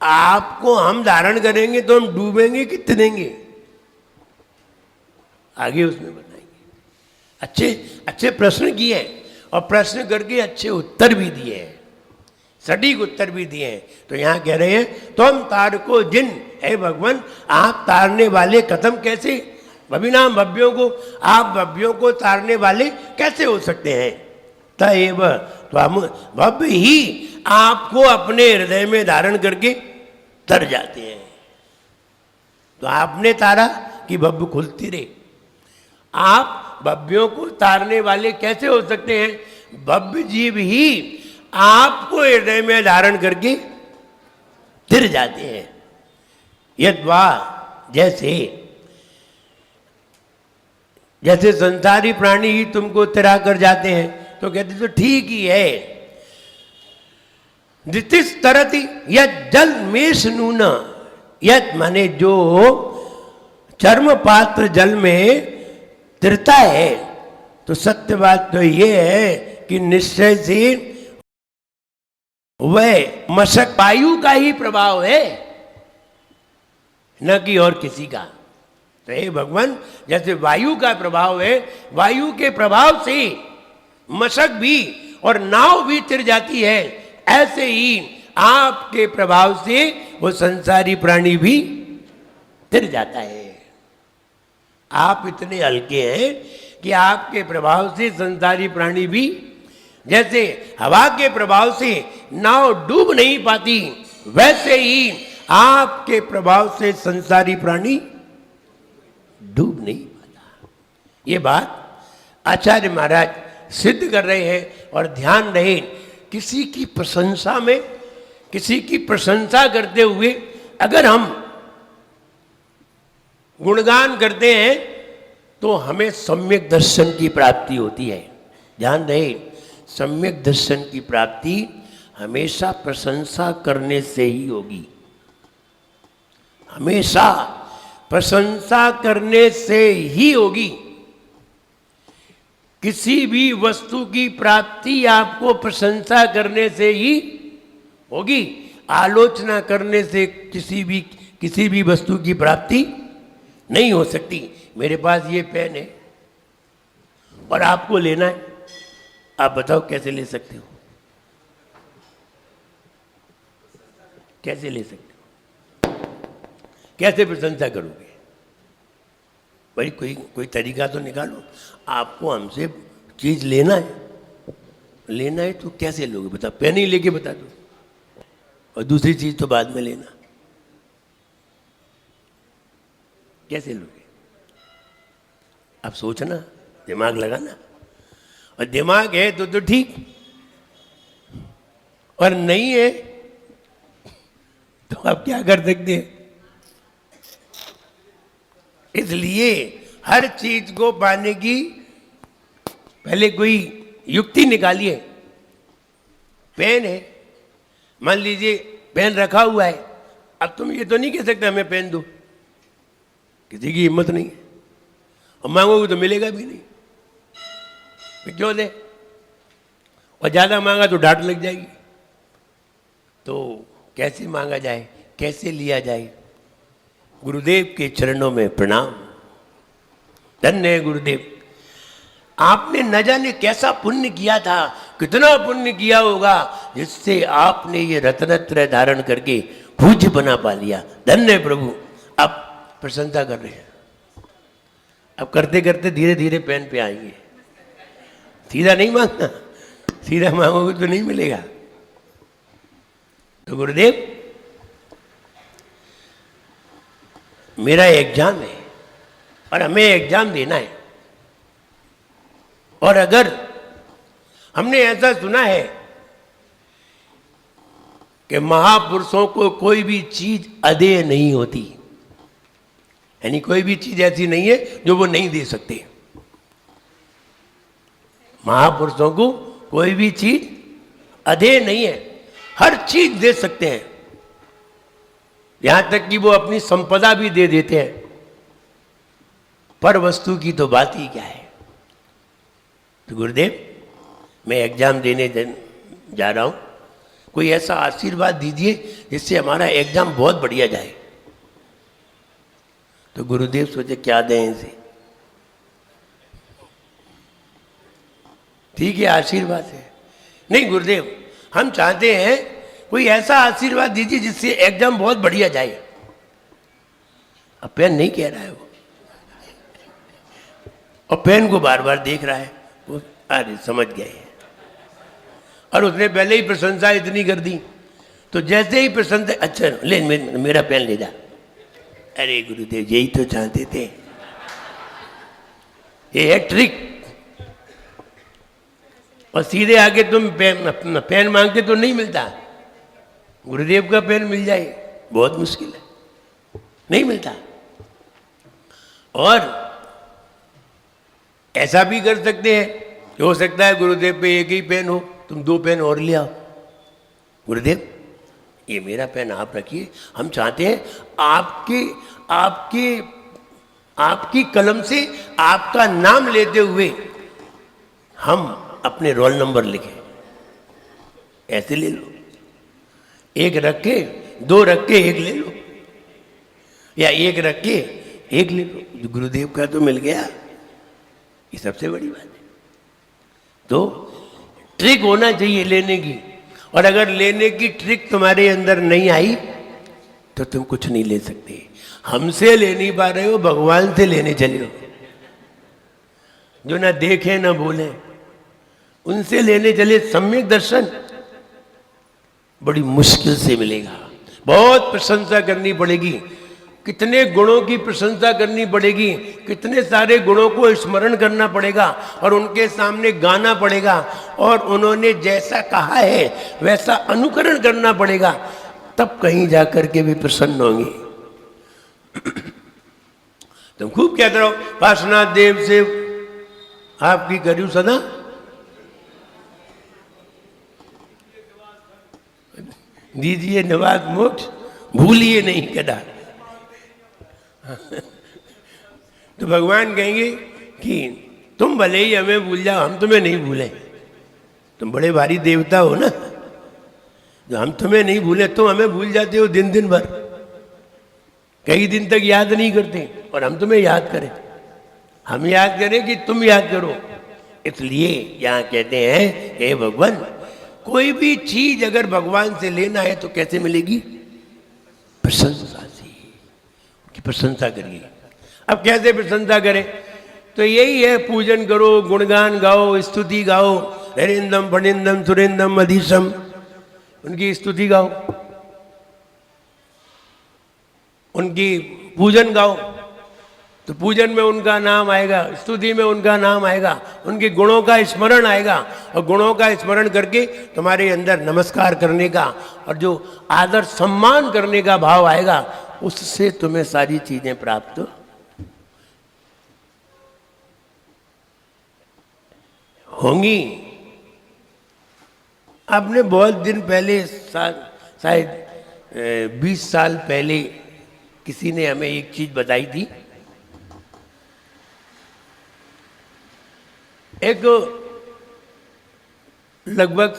आपको हम धारण करेंगे तो हम डूबेंगे कि तैरेंगे? आगे उसमें बताएंगे। अच्छे प्रश्न किए और प्रश्न करके अच्छे उत्तर भी दिए हैं, सटीक उत्तर भी दिए हैं। तो यहाँ कह रहे हैं तुम तार को जिन, हे भगवान आप तारने वाले कथम कैसे, भविनाम भव्यों को, आप भव्यों को तारने वाले कैसे हो सकते हैं? तएव भव्य ही आपको अपने हृदय में धारण करके तर जाते हैं। तो आपने तारा कि भव्य खुलती रहे। आप भव्यों को तारने वाले कैसे हो सकते हैं? भव्य जीव ही आपको हृदय में धारण करके तिर जाते हैं। यद्वा जैसे संसारी प्राणी ही तुमको तिरा कर जाते हैं, तो कहते तो ठीक ही है। दितिस तरति यद जल मेष नून, यद माने जो चर्म पात्र जल में तिरता है, तो सत्य बात तो ये है कि निश्चय से वह मशक वायु का ही प्रभाव है, न कि और किसी का। तो हे भगवान जैसे वायु का प्रभाव है, वायु के प्रभाव से मशक भी और नाव भी तिर जाती है, ऐसे ही आपके प्रभाव से वो संसारी प्राणी भी तिर जाता है। आप इतने हल्के हैं कि आपके प्रभाव से संसारी प्राणी भी, जैसे हवा के प्रभाव से नाव डूब नहीं पाती, वैसे ही आपके प्रभाव से संसारी प्राणी डूब नहीं पाता। ये बात आचार्य महाराज सिद्ध कर रहे हैं। और ध्यान रहे, किसी की प्रशंसा में, किसी की प्रशंसा करते हुए अगर हम गुणगान करते हैं तो हमें सम्यक दर्शन की प्राप्ति होती है। ध्यान रहे, सम्यक दर्शन की प्राप्ति हमेशा प्रशंसा करने से ही होगी, हमेशा प्रशंसा करने से ही होगी। किसी भी वस्तु की प्राप्ति आपको प्रशंसा करने से ही होगी। आलोचना करने से किसी भी वस्तु की प्राप्ति नहीं हो सकती। मेरे पास ये पेन है और आपको लेना है, आप बताओ कैसे ले सकते हो? कैसे ले सकते हो? कैसे प्रशंसा करोगे भाई? कोई तरीका तो निकालो। आपको हमसे चीज लेना है तो कैसे लोगे? बता, पेन ही लेके बता दो, और दूसरी चीज तो बाद में लेना। कैसे लोगे? अब सोचना, दिमाग लगाना। और दिमाग है तो ठीक, और नहीं है तो आप क्या कर सकते हैं? इसलिए हर चीज को पाने की पहले कोई युक्ति निकालिए। पेन है, मान लीजिए पेन रखा हुआ है, अब तुम ये तो नहीं कह सकते हमें पेन दो, किसी की हिम्मत नहीं है, और मांगोगे तो मिलेगा भी नहीं, फिर क्यों दे? और ज्यादा मांगा तो डांट लग जाएगी। तो कैसे मांगा जाए, कैसे लिया जाए? गुरुदेव के चरणों में प्रणाम। धन्य है गुरुदेव, आपने न जाने कैसा पुण्य किया था, कितना पुण्य किया होगा, जिससे आपने ये रत्नत्रय धारण करके पूज्य बना पा लिया। धन्य है प्रभु। आप प्रशंसा कर रहे हैं, अब करते करते धीरे धीरे पेन पे आएंगे। सीधा नहीं मांगना, सीधा मांगोगे तो नहीं मिलेगा। तो गुरुदेव, मेरा एग्जाम है और हमें एग्जाम देना है, और अगर हमने ऐसा सुना है कि महापुरुषों को कोई भी चीज अदेय नहीं होती, यानी कोई भी चीज ऐसी नहीं है जो वो नहीं दे सकते। महापुरुषों को कोई भी चीज अदेय नहीं है, हर चीज दे सकते हैं, यहां तक कि वो अपनी संपदा भी दे देते हैं। पर वस्तु की तो बात ही क्या है। तो गुरुदेव, मैं एग्जाम देने जा रहा हूं, कोई ऐसा आशीर्वाद दीजिए जिससे हमारा एग्जाम बहुत बढ़िया जाए। तो गुरुदेव सोचे क्या दें इसे? ठीक है, आशीर्वाद है। नहीं गुरुदेव, हम चाहते हैं कोई ऐसा आशीर्वाद दीजिए जिससे एग्जाम बहुत बढ़िया जाए। अब पेन नहीं कह रहा है वो, और पेन को बार बार देख रहा है वो। अरे समझ गए, और उसने पहले ही प्रशंसा इतनी कर दी, तो जैसे ही प्रशंसा, अच्छा ले मेरा पेन ले जा। अरे गुरुदेव, यही तो चाहते थे, ये है ट्रिक। और सीधे आके तुम पेन मांगते तो नहीं मिलता। गुरुदेव का पेन मिल जाए बहुत मुश्किल है, नहीं मिलता। और ऐसा भी कर सकते हैं कि हो सकता है गुरुदेव पे एक ही पेन हो, तुम 2 पेन और ले आओ। गुरुदेव, ये मेरा पेन आप रखिए, हम चाहते हैं आपकी कलम से आपका नाम लेते हुए हम अपने रोल नंबर लिखें। ऐसे ले लो, 1 रख के 2 रख के 1 ले लो, या 1 रख के 1 ले लो। गुरुदेव का तो मिल गया, ये सबसे बड़ी बात है। तो ट्रिक होना चाहिए लेने की। और अगर लेने की ट्रिक तुम्हारे अंदर नहीं आई तो तुम कुछ नहीं ले सकते। हमसे ले नहीं पा रहे हो, भगवान से लेने चले हो, जो ना देखे ना बोले, उनसे लेने चले। सम्यक दर्शन बड़ी मुश्किल से मिलेगा, बहुत प्रशंसा करनी पड़ेगी, कितने गुणों की प्रशंसा करनी पड़ेगी, कितने सारे गुणों को स्मरण करना पड़ेगा और उनके सामने गाना पड़ेगा और उन्होंने जैसा कहा है वैसा अनुकरण करना पड़ेगा, तब कहीं जाकर के भी प्रसन्न होंगे। तुम खूब कहते रहो पार्श्वनाथ देव से आपकी करूं सदा, दीजिए निवास मोक्ष, भूलिए नहीं कदा। तो भगवान कहेंगे कि तुम भले ही हमें भूल जाओ, हम तुम्हें नहीं भूले। तुम बड़े भारी देवता हो ना, जो हम तुम्हें नहीं भूले, तुम हमें भूल जाते हो दिन दिन भर, कई दिन तक याद नहीं करते, और हम तुम्हें याद करें, हम याद करें कि तुम याद करो। इसलिए यहाँ कहते हैं हे भगवान, कोई भी चीज अगर भगवान से लेना है तो कैसे मिलेगी? प्रशंसा से, कि प्रशंसा करिए। अब कैसे प्रशंसा करें? तो यही है, पूजन करो, गुणगान गाओ, स्तुति गाओ, हरिंदम फणिंदम सुरेंदम अधीशम, उनकी स्तुति गाओ, उनकी पूजन गाओ, तो पूजन में उनका नाम आएगा, स्तुति में उनका नाम आएगा, उनके गुणों का स्मरण आएगा, और गुणों का स्मरण करके तुम्हारे अंदर नमस्कार करने का और जो आदर सम्मान करने का भाव आएगा, उससे तुम्हें सारी चीजें प्राप्त होंगी। आपने बहुत दिन पहले, शायद 20 साल पहले किसी ने हमें एक चीज बताई थी। एक लगभग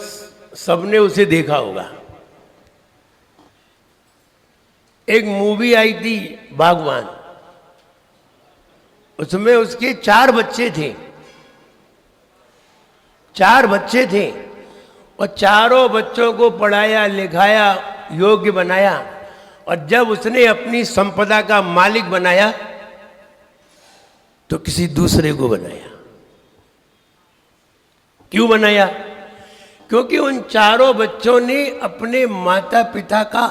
सबने उसे देखा होगा, एक मूवी आई थी बागवान, उसमें उसके 4 बच्चे थे, 4 बच्चे थे, और चारों बच्चों को पढ़ाया लिखाया, योग्य बनाया, और जब उसने अपनी संपदा का मालिक बनाया तो किसी दूसरे को बनाया। क्यों बनाया? क्योंकि उन चारों बच्चों ने अपने माता पिता का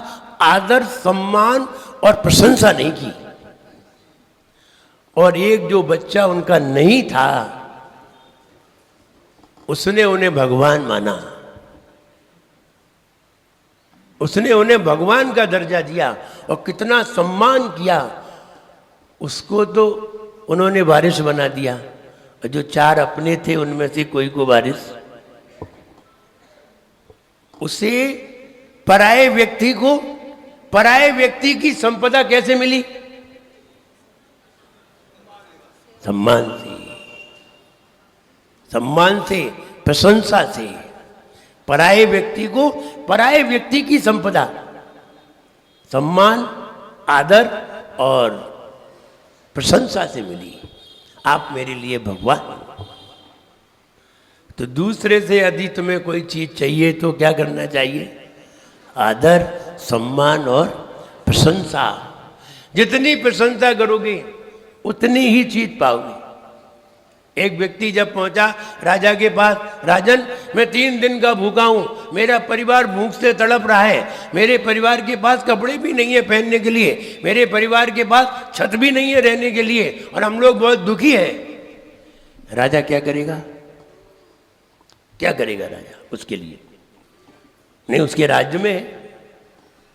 आदर सम्मान और प्रशंसा नहीं की, और एक जो बच्चा उनका नहीं था उसने उन्हें भगवान माना, उसने उन्हें भगवान का दर्जा दिया और कितना सम्मान किया। उसको तो उन्होंने वारिस बना दिया, और जो 4 अपने थे उनमें से कोई को वारिस, उसे पराये व्यक्ति को, पराये व्यक्ति की संपदा कैसे मिली? सम्मान से, सम्मान से, प्रशंसा से। पराये व्यक्ति को पराये व्यक्ति की संपदा, सम्मान, आदर और प्रशंसा से मिली। आप मेरे लिए भगवान। तो दूसरे से यदि तुम्हें कोई चीज चाहिए तो क्या करना चाहिए? आदर, सम्मान और प्रशंसा। जितनी प्रशंसा करोगे उतनी ही चीज पाओगे। एक व्यक्ति जब पहुंचा राजा के पास, राजन मैं 3 दिन का भूखा हूं, मेरा परिवार भूख से तड़प रहा है, मेरे परिवार के पास कपड़े भी नहीं है पहनने के लिए, मेरे परिवार के पास छत भी नहीं है रहने के लिए, और हम लोग बहुत दुखी हैं। राजा क्या करेगा? क्या करेगा राजा उसके लिए? नहीं, उसके राज्य में है,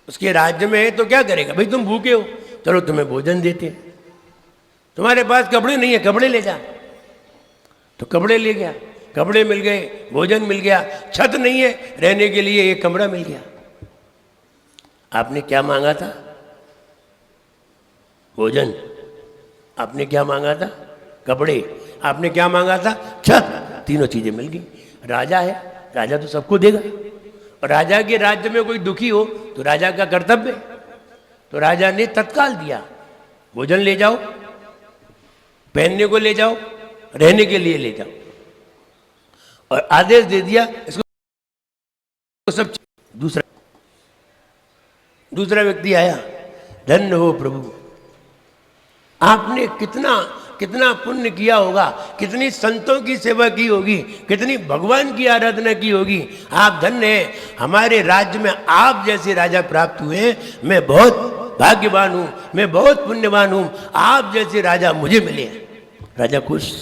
उसके राज्य में है तो क्या करेगा? भाई तुम भूखे हो, चलो तुम्हें भोजन देते हैं, तुम्हारे पास कपड़े नहीं है, कपड़े ले जा, तो कपड़े ले गया, कपड़े मिल गए, भोजन मिल गया, छत नहीं है रहने के लिए, एक कमरा मिल गया। आपने क्या मांगा था? भोजन। आपने क्या मांगा था? कपड़े। आपने क्या मांगा था? छत। तीनों चीजें मिल गई। राजा है, राजा तो सबको देगा, और राजा के राज्य में कोई दुखी हो तो राजा का कर्तव्य, तो राजा ने तत्काल दिया, भोजन ले जाओ, पहनने को ले जाओ, रहने के लिए ले जाओ। और आदेश दे दिया इसको सब। दूसरा व्यक्ति आया, धन्य हो प्रभु, आपने कितना कितना पुण्य किया होगा, कितनी संतों की सेवा की होगी, कितनी भगवान की आराधना की होगी, आप धन्य हैं, हमारे राज्य में आप जैसे राजा प्राप्त हुए, मैं बहुत भाग्यवान हूं, मैं बहुत पुण्यवान हूं, आप जैसे राजा मुझे मिले। राजा खुश।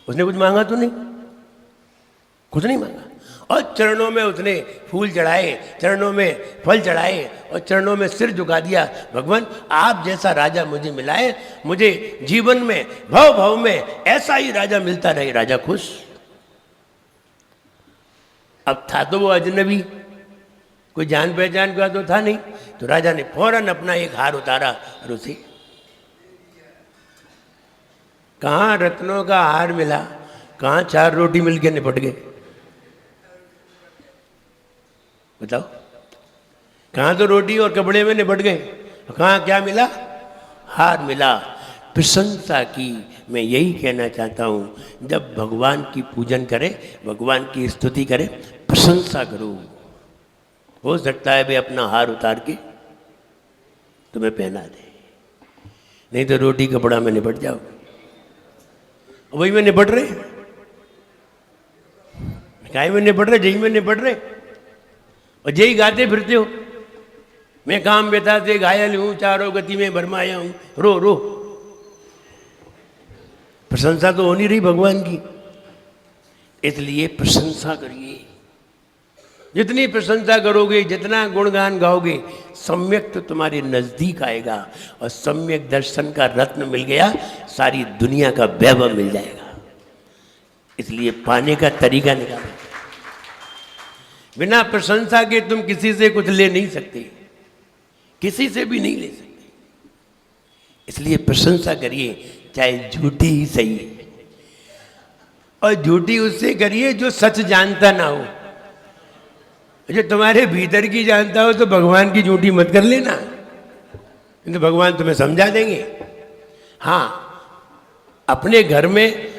उसने कुछ मांगा तो नहीं, कुछ नहीं मांगा, और चरणों में उसने फूल चढ़ाए, चरणों में फल चढ़ाए और चरणों में सिर झुका दिया। भगवान आप जैसा राजा मुझे मिला है, मुझे जीवन में भव भव में ऐसा ही राजा मिलता रहे। राजा खुश। अब था तो वो अजनबी, कोई जान पहचान का तो था नहीं, तो राजा ने फौरन अपना एक हार उतारा और उसे कहाँ रत्नों का हार मिला, कहाँ 4 रोटी मिलके निपट गए। बताओ, कहाँ तो रोटी और कपड़े में निपट गए, कहाँ क्या मिला, हार मिला। प्रशंसा की। मैं यही कहना चाहता हूँ, जब भगवान की पूजन करें, भगवान की स्तुति करें, प्रशंसा करो। हो सकता है वे अपना हार उतार के तुम्हें पहना दे, नहीं तो रोटी कपड़ा में निपट जाओ। वही में निपट रहे, काय में निपट रहे, जही में निपट रहे, और जही गाते फिरते हो, मैं काम बेता से घायल हूं, चारों गति में भरमाया हूं, रो रो। प्रशंसा तो हो नहीं रही भगवान की, इसलिए प्रशंसा करिए। जितनी प्रशंसा करोगे, जितना गुणगान गाओगे, सम्यक तो तुम्हारे नजदीक आएगा, और सम्यक दर्शन का रत्न मिल गया, सारी दुनिया का वैभव मिल जाएगा। इसलिए पाने का तरीका निकालो। बिना प्रशंसा के तुम किसी से कुछ ले नहीं सकते, किसी से भी नहीं ले सकते। इसलिए प्रशंसा करिए, चाहे झूठी ही सही है, और झूठी उससे करिए जो सच जानता ना हो। जो तुम्हारे भीतर की जानता हो तो भगवान की झूठी मत कर लेना, तो भगवान तुम्हें समझा देंगे। हाँ, अपने घर में,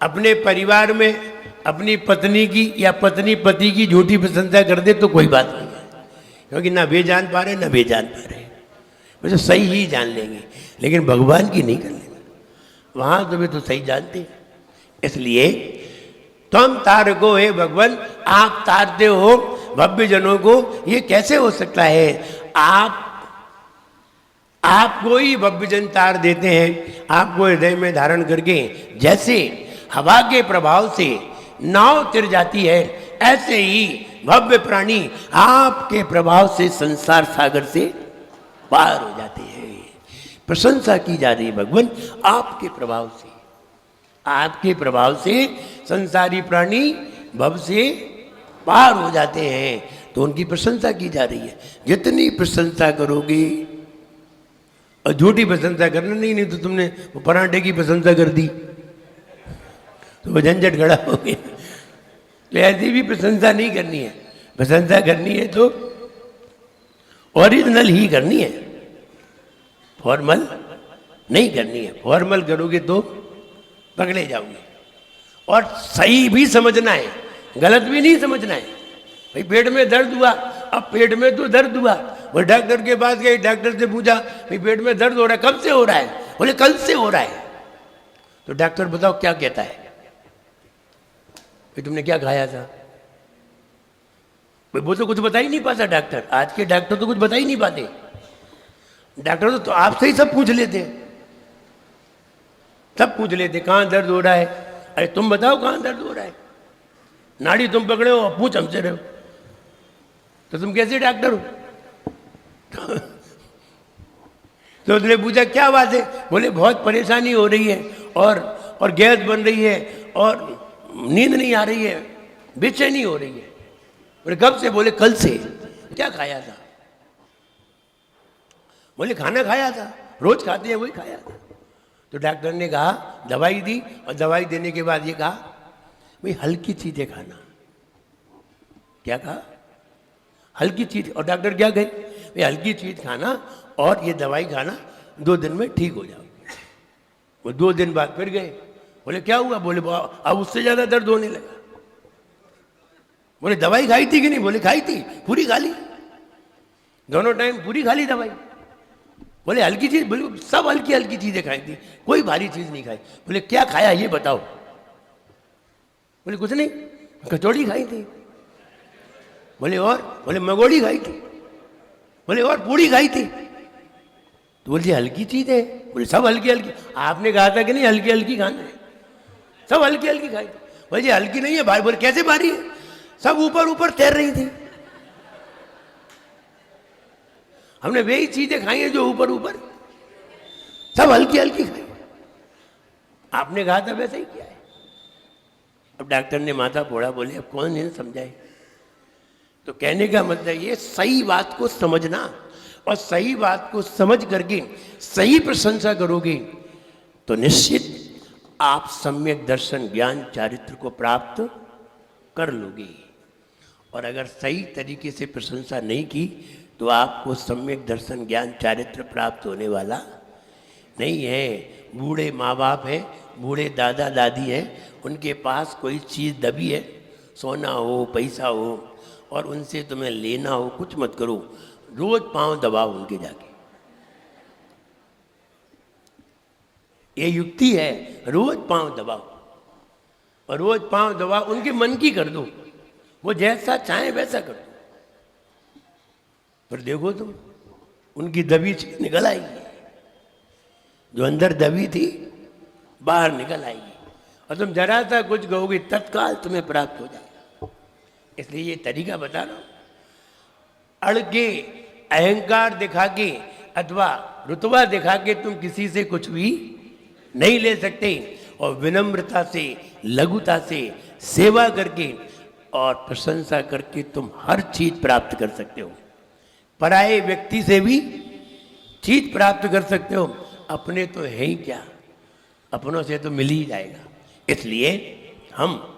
अपने परिवार में अपनी पत्नी की या पत्नी पति की झूठी प्रशंसा कर दे तो कोई बात नहीं है, क्योंकि ना वे जान पा रहे ना वे जान पा रहे, वैसे सही ही जान लेंगे, लेकिन भगवान की नहीं कर लेंगे, वहां तो वे तो सही जानते हैं। इसलिए तुम तारको हे भगवान, आप तारते हो भव्य जनों को, ये कैसे हो सकता है? आपको ही भव्य जन तार देते हैं, आपको हृदय में धारण करके। जैसे हवा के प्रभाव से नाव तिर जाती है, ऐसे ही भव्य प्राणी आपके प्रभाव से संसार सागर से पार हो जाते हैं। प्रशंसा की जा रही है भगवान, आपके प्रभाव से, आपके प्रभाव से संसारी प्राणी भव से पार हो जाते हैं, तो उनकी प्रशंसा की जा रही है। जितनी प्रशंसा करोगे, और झूठी प्रशंसा करना नहीं तो तुमने वो पराठे की प्रशंसा कर दी तो वो झंझट खड़ा हो गया। तो ऐसी भी प्रशंसा नहीं करनी है, प्रशंसा करनी है तो ओरिजिनल ही करनी है, फॉर्मल नहीं करनी है। फॉर्मल करोगे तो पकड़े जाओगे, और सही भी समझना है, गलत भी नहीं समझना है। भाई पेट में दर्द हुआ, अब पेट में तो दर्द हुआ, वो डॉक्टर के पास गए, डॉक्टर से पूछा भाई पेट में दर्द हो रहा है, कब से हो रहा है? बोले कल से हो रहा है। तो डॉक्टर बताओ क्या कहता है? तुमने क्या खाया था? वो तो कुछ बता ही नहीं पाता डॉक्टर, आज के डॉक्टर तो कुछ बता ही नहीं पाते। डॉक्टर तो आपसे ही सब पूछ लेते, सब पूछ लेते कहाँ दर्द हो रहा है, अरे तुम बताओ कहाँ दर्द हो रहा है, नाड़ी तुम पकड़े हो, पूछ हमसे रहे हो, तो तुम कैसे डॉक्टर हो? तो उसने पूछा क्या बात है? बोले बहुत परेशानी हो रही है, और गैस बन रही है, और नींद नहीं आ रही है, बेचैनी हो रही है। बोले कब से? बोले कल से। क्या खाया था? बोले खाना खाया था, रोज खाते हैं वही खाया था। तो डॉक्टर ने कहा, दवाई दी, और दवाई देने के बाद ये कहा भाई हल्की चीजें खाना। क्या कहा? हल्की चीज। और डॉक्टर क्या कहे? भाई हल्की चीज खाना और ये दवाई खाना, 2 दिन में ठीक हो जाओगे। वो 2 दिन बाद फिर गए, बोले क्या हुआ? बोले अब उससे ज्यादा दर्द होने लगा। बोले दवाई खाई थी कि नहीं? बोले खाई थी, पूरी खा ली, दोनों टाइम पूरी खा ली दवाई। बोले हल्की चीज? बोले सब हल्की हल्की चीजें खाई थी, कोई भारी चीज नहीं खाई। बोले क्या खाया ये बताओ? बोले कुछ नहीं, कचौड़ी खाई थी। बोले और? बोले मगोड़ी खाई थी। बोले और? पूड़ी खाई थी। तो बोले हल्की चीज है। बोले सब हल्की हल्की, आपने कहा था कि नहीं हल्की हल्की खाना है, सब हल्की हल्की खाई थी। बोले हल्की नहीं है भारी। बोले कैसे भारी है? सब ऊपर ऊपर तैर रही थी, हमने वही चीजें खाई हैं जो ऊपर ऊपर, सब हल्की हल्की खाई। आपने कहा था वैसे ही किया है। अब डॉक्टर ने माथा फोड़ा। बोले अब कौन नहीं समझाए? तो कहने का मतलब ये सही बात को समझना, और सही बात को समझ करके सही प्रशंसा करोगे तो निश्चित आप सम्यक दर्शन ज्ञान चारित्र को प्राप्त कर लोगे। और अगर सही तरीके से प्रशंसा नहीं की तो आपको सम्यक दर्शन ज्ञान चारित्र प्राप्त होने वाला नहीं है। बूढ़े माँ बाप हैं, बूढ़े दादा दादी हैं, उनके पास कोई चीज़ दबी है, सोना हो पैसा हो, और उनसे तुम्हें लेना हो, कुछ मत करो, रोज पांव दबाओ उनके जाके। ये युक्ति है, रोज पांव दबाओ, और रोज पांव दबाओ, उनके मन की कर दो, वो जैसा चाहे वैसा कर दो। पर देखो तुम, उनकी दबी चीज निकल आएगी, जो अंदर दबी थी बाहर निकल आएगी, और तुम जरा सा कुछ कहोगे तत्काल तुम्हें प्राप्त हो जाएगा। इसलिए ये तरीका बता रहा हूं। अड़ के, अहंकार दिखा के अथवा रुतबा दिखा के तुम किसी से कुछ भी नहीं ले सकते, और विनम्रता से, लघुता से, सेवा करके और प्रशंसा करके तुम हर चीज प्राप्त कर सकते हो। पराये व्यक्ति से भी चीज प्राप्त कर सकते हो, अपने तो है ही क्या, अपनों से तो मिल ही जाएगा। इसलिए हम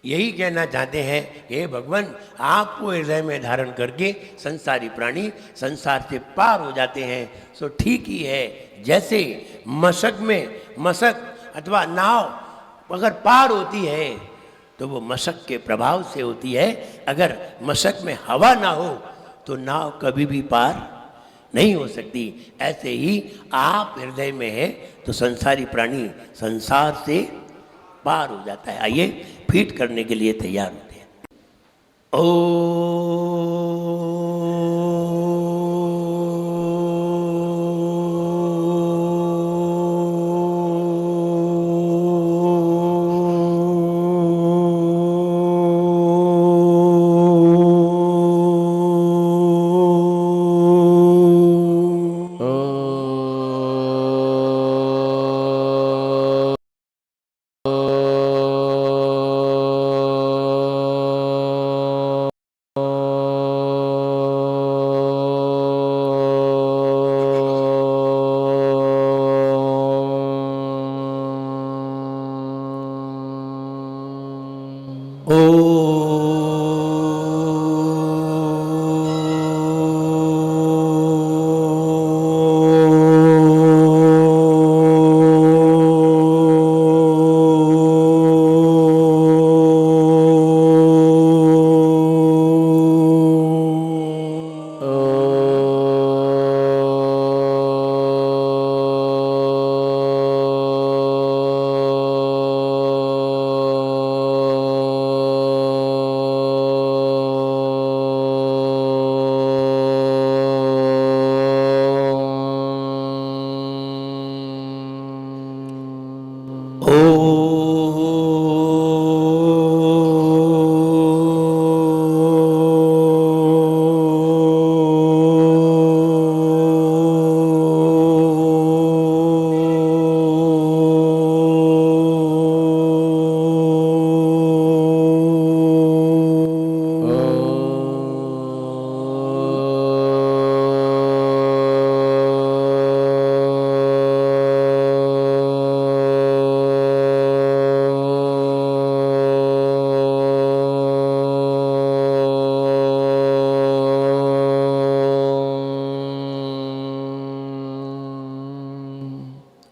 यही कहना चाहते हैं, हे भगवान, आपको हृदय में धारण करके संसारी प्राणी संसार से पार हो जाते हैं। सो ठीक ही है, जैसे मशक में, मशक अथवा नाव अगर पार होती है तो वो मशक के प्रभाव से होती है। अगर मशक में हवा ना हो तो नाव कभी भी पार नहीं हो सकती। ऐसे ही आप हृदय में हैं तो संसारी प्राणी संसार से पार हो जाता है। आइए फीट करने के लिए तैयार होते हैं।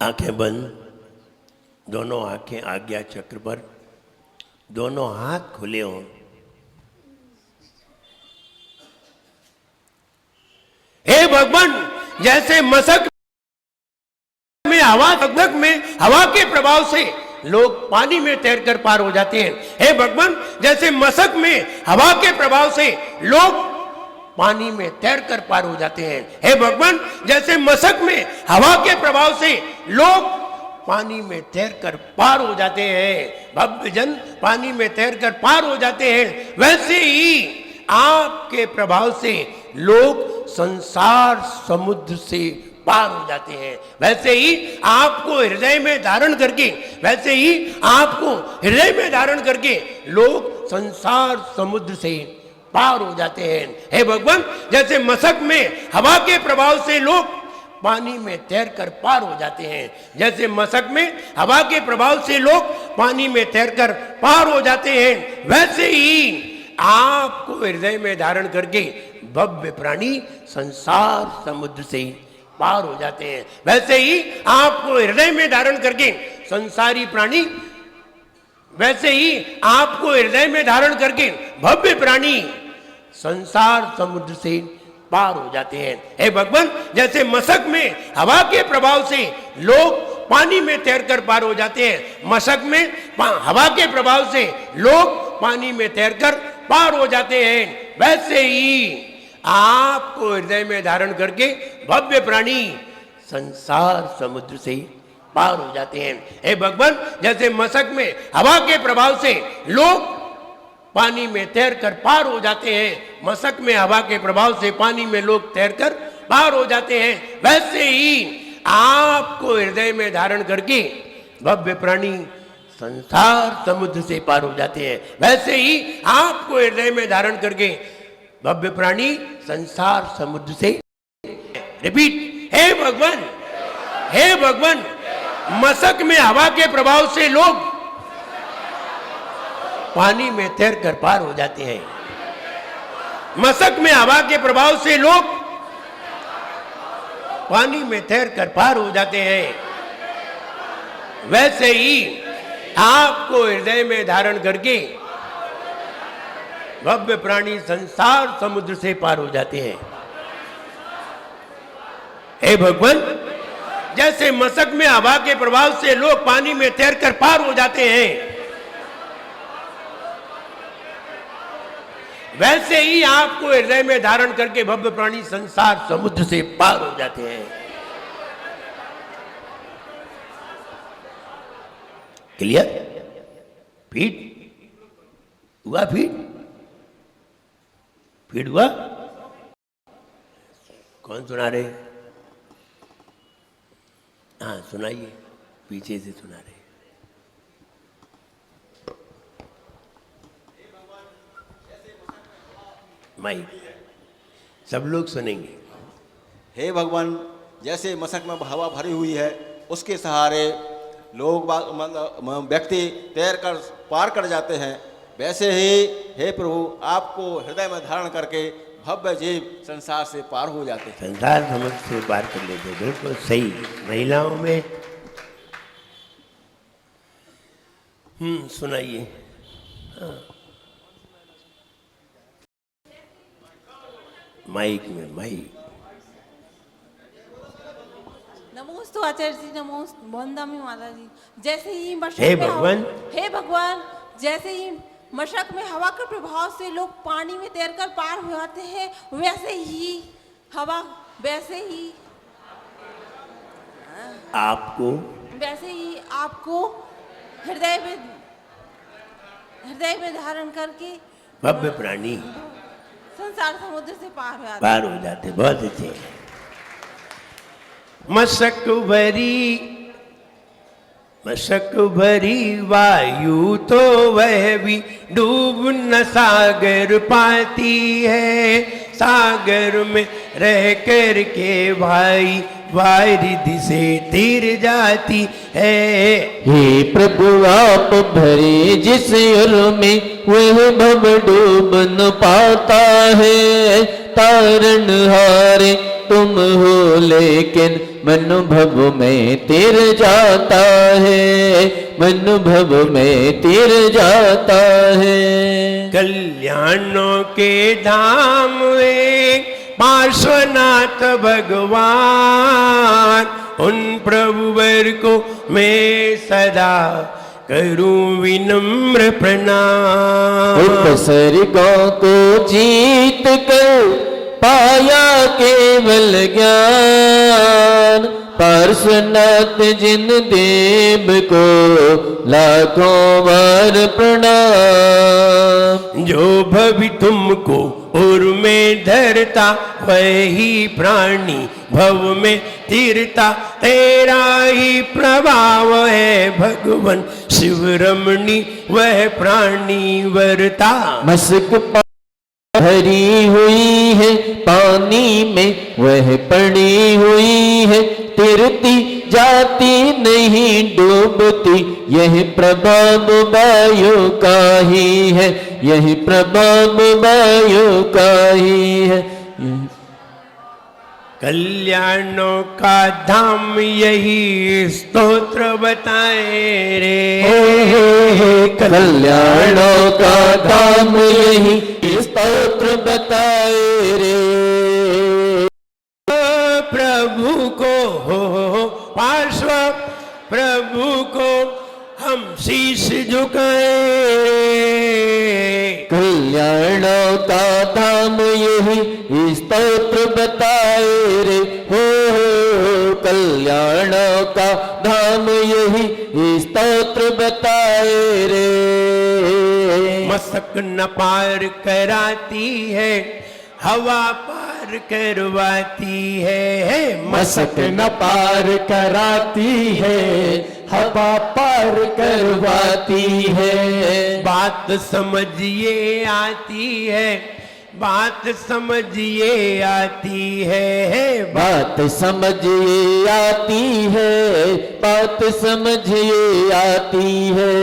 आंखें बंद, दोनों आंखें आज्ञा चक्र पर, दोनों हाथ खुले हों। हे भगवान, जैसे मशक में हवा, लगभग में हवा के प्रभाव से लोग पानी में तैरकर पार हो जाते हैं। हे भगवान, जैसे मशक में हवा के प्रभाव से लोग पानी में तैरकर पार हो जाते हैं। हे भगवान, जैसे मशक में हवा के प्रभाव से लोग पानी में तैरकर पार हो जाते हैं, भव्य जन पानी में तैरकर पार हो जाते हैं, वैसे ही आपके प्रभाव से लोग संसार समुद्र से पार हो जाते हैं। वैसे ही आपको हृदय में धारण करके, वैसे ही आपको हृदय में धारण करके लोग संसार समुद्र से पार हो जाते हैं। हे भगवान, जैसे मशक में हवा के प्रभाव से लोग पानी में तैरकर पार हो जाते हैं, जैसे मशक में हवा के प्रभाव से लोग पानी में तैरकर पार हो जाते हैं, वैसे ही आपको हृदय में धारण करके भव्य प्राणी संसार समुद्र से पार हो जाते हैं। वैसे ही आपको हृदय में धारण करके संसारी प्राणी, वैसे ही आपको हृदय में धारण करके भव्य प्राणी संसार समुद्र से पार हो जाते हैं। हे भगवान, जैसे मशक में हवा के प्रभाव से लोग पानी में तैरकर पार हो जाते हैं, मशक में हवा के प्रभाव से लोग पानी में तैरकर पार हो जाते हैं, वैसे ही आपको हृदय में धारण करके भव्य प्राणी संसार समुद्र से पार हो जाते हैं। हे भगवान, जैसे मशक में हवा के प्रभाव से लोग पानी में तैरकर पार हो जाते हैं, मशक में हवा के प्रभाव से पानी में लोग तैरकर पार हो जाते हैं, वैसे ही आपको हृदय में धारण करके भव्य प्राणी संसार समुद्र से पार हो जाते हैं। वैसे ही आपको हृदय में धारण करके भव्य प्राणी संसार समुद्र से, रिपीट, हे भगवान, हे भगवान, मशक में हवा के प्रभाव से लोग पानी में तैरकर पार हो जाते हैं, मशक में हवा के प्रभाव से लोग पानी में तैरकर पार हो जाते हैं, वैसे ही आपको हृदय में धारण करके भव्य प्राणी संसार समुद्र से पार हो जाते हैं। हे भगवान, जैसे मशक में हवा के प्रभाव से लोग पानी में तैरकर पार हो जाते हैं, वैसे ही आपको हृदय में धारण करके भव्य प्राणी संसार समुद्र से पार हो जाते हैं। क्लियर? फीट हुआ? फीट हुआ? कौन सुना रहे? हाँ सुनाइए, पीछे से सुना रहे। माइक सब लोग सुनेंगे। हे भगवान, जैसे मशक में हवा भरी हुई है, उसके सहारे लोग व्यक्ति तैर कर पार कर जाते हैं, वैसे ही हे प्रभु, आपको हृदय में धारण करके भव्य जीव संसार से पार हो जाते हैं। संसार समुद्र से पार कर लेते हैं, बिल्कुल सही। महिलाओं में सुनाइए। हाँ। माइक में, माइक। नमोस्तु आचार्य जी, नमोस्तु वंदनामि माता जी। जैसे ही मशक हे में भगवान, हे भगवान, जैसे ही मशक में हवा के प्रभाव से लोग पानी में तैरकर पार हो जाते हैं, वैसे ही हवा, वैसे ही आपको हृदय में धारण करके भव्य प्राणी संसार समुद्र से पार हो जाते। बहुत अच्छे। मशक भरी वायु तो वह भी डूब न सागर पाती है, सागर में रह कर के भाई वारिधि से तीर जाती है। हे प्रभु आप भरे जिस युर में वह भव डूब न पाता है, तारण हारे तुम हो लेकिन मन भव में तिर जाता है। मन भव में तिर जाता है। कल्याणों के धाम वे पार्श्वनाथ भगवान, उन प्रभुवर को मैं सदा करूं विनम्र प्रणाम। उपसर्गों को जीत कर पाया केवल ज्ञान, पार्श्वनाथ जिन देव को लाखों बार प्रणाम। जो भवि तुमको और में धरता वही प्राणी भव में तीरता, तेरा ही प्रभाव है भगवान शिव रमणी वह प्राणी वरता। मस्क भरी हुई है पानी में वह पड़ी हुई है, तिरती जाती नहीं डूबती, यह प्रभाव वायु का ही है, यह प्रभाव वायु का ही है। कल्याणों का धाम यही स्तोत्र बताए रे। कल्याणों का धाम यही स्तोत्र बताए रे। प्रभु को हो पार्श्व प्रभु को हम शीश झुकाए। कल्याणों का धाम यही स्तोत्र बताए रे। हो कल्याणों का धाम यही स्तोत्र बताए रे। मसक न पार कराती है हवा पार करवाती है। मसक न पार कराती है हवा पार करवाती है। बात समझिए आती है, बात समझिए आती है। बात समझिए आती है, बात समझिए आती है।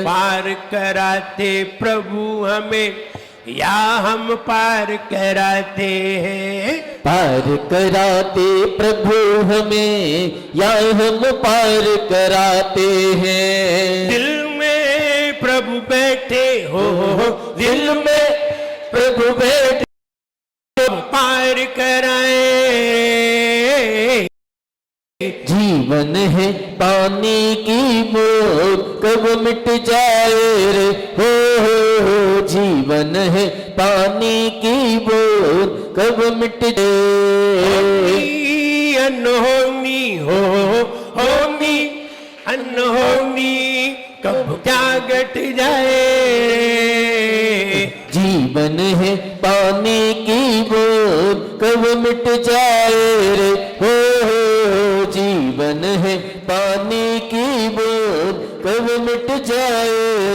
पार कराते प्रभु हमें या हम पार कराते हैं। पार कराते प्रभु हमें या हम पार कराते हैं। दिल में प्रभु बैठे हो, दिल में प्रभु बैठे पार कराए। जीवन है पानी की बूंद कब मिट जाए रे। हो जीवन है पानी की बूंद कब मिट जाए। अनहोनी होनी अनहोनी कब क्या घट जाए। जीवन है पानी की बूंद कब मिट जाए रे। हो जीवन है पानी की बूंद कब मिट जाए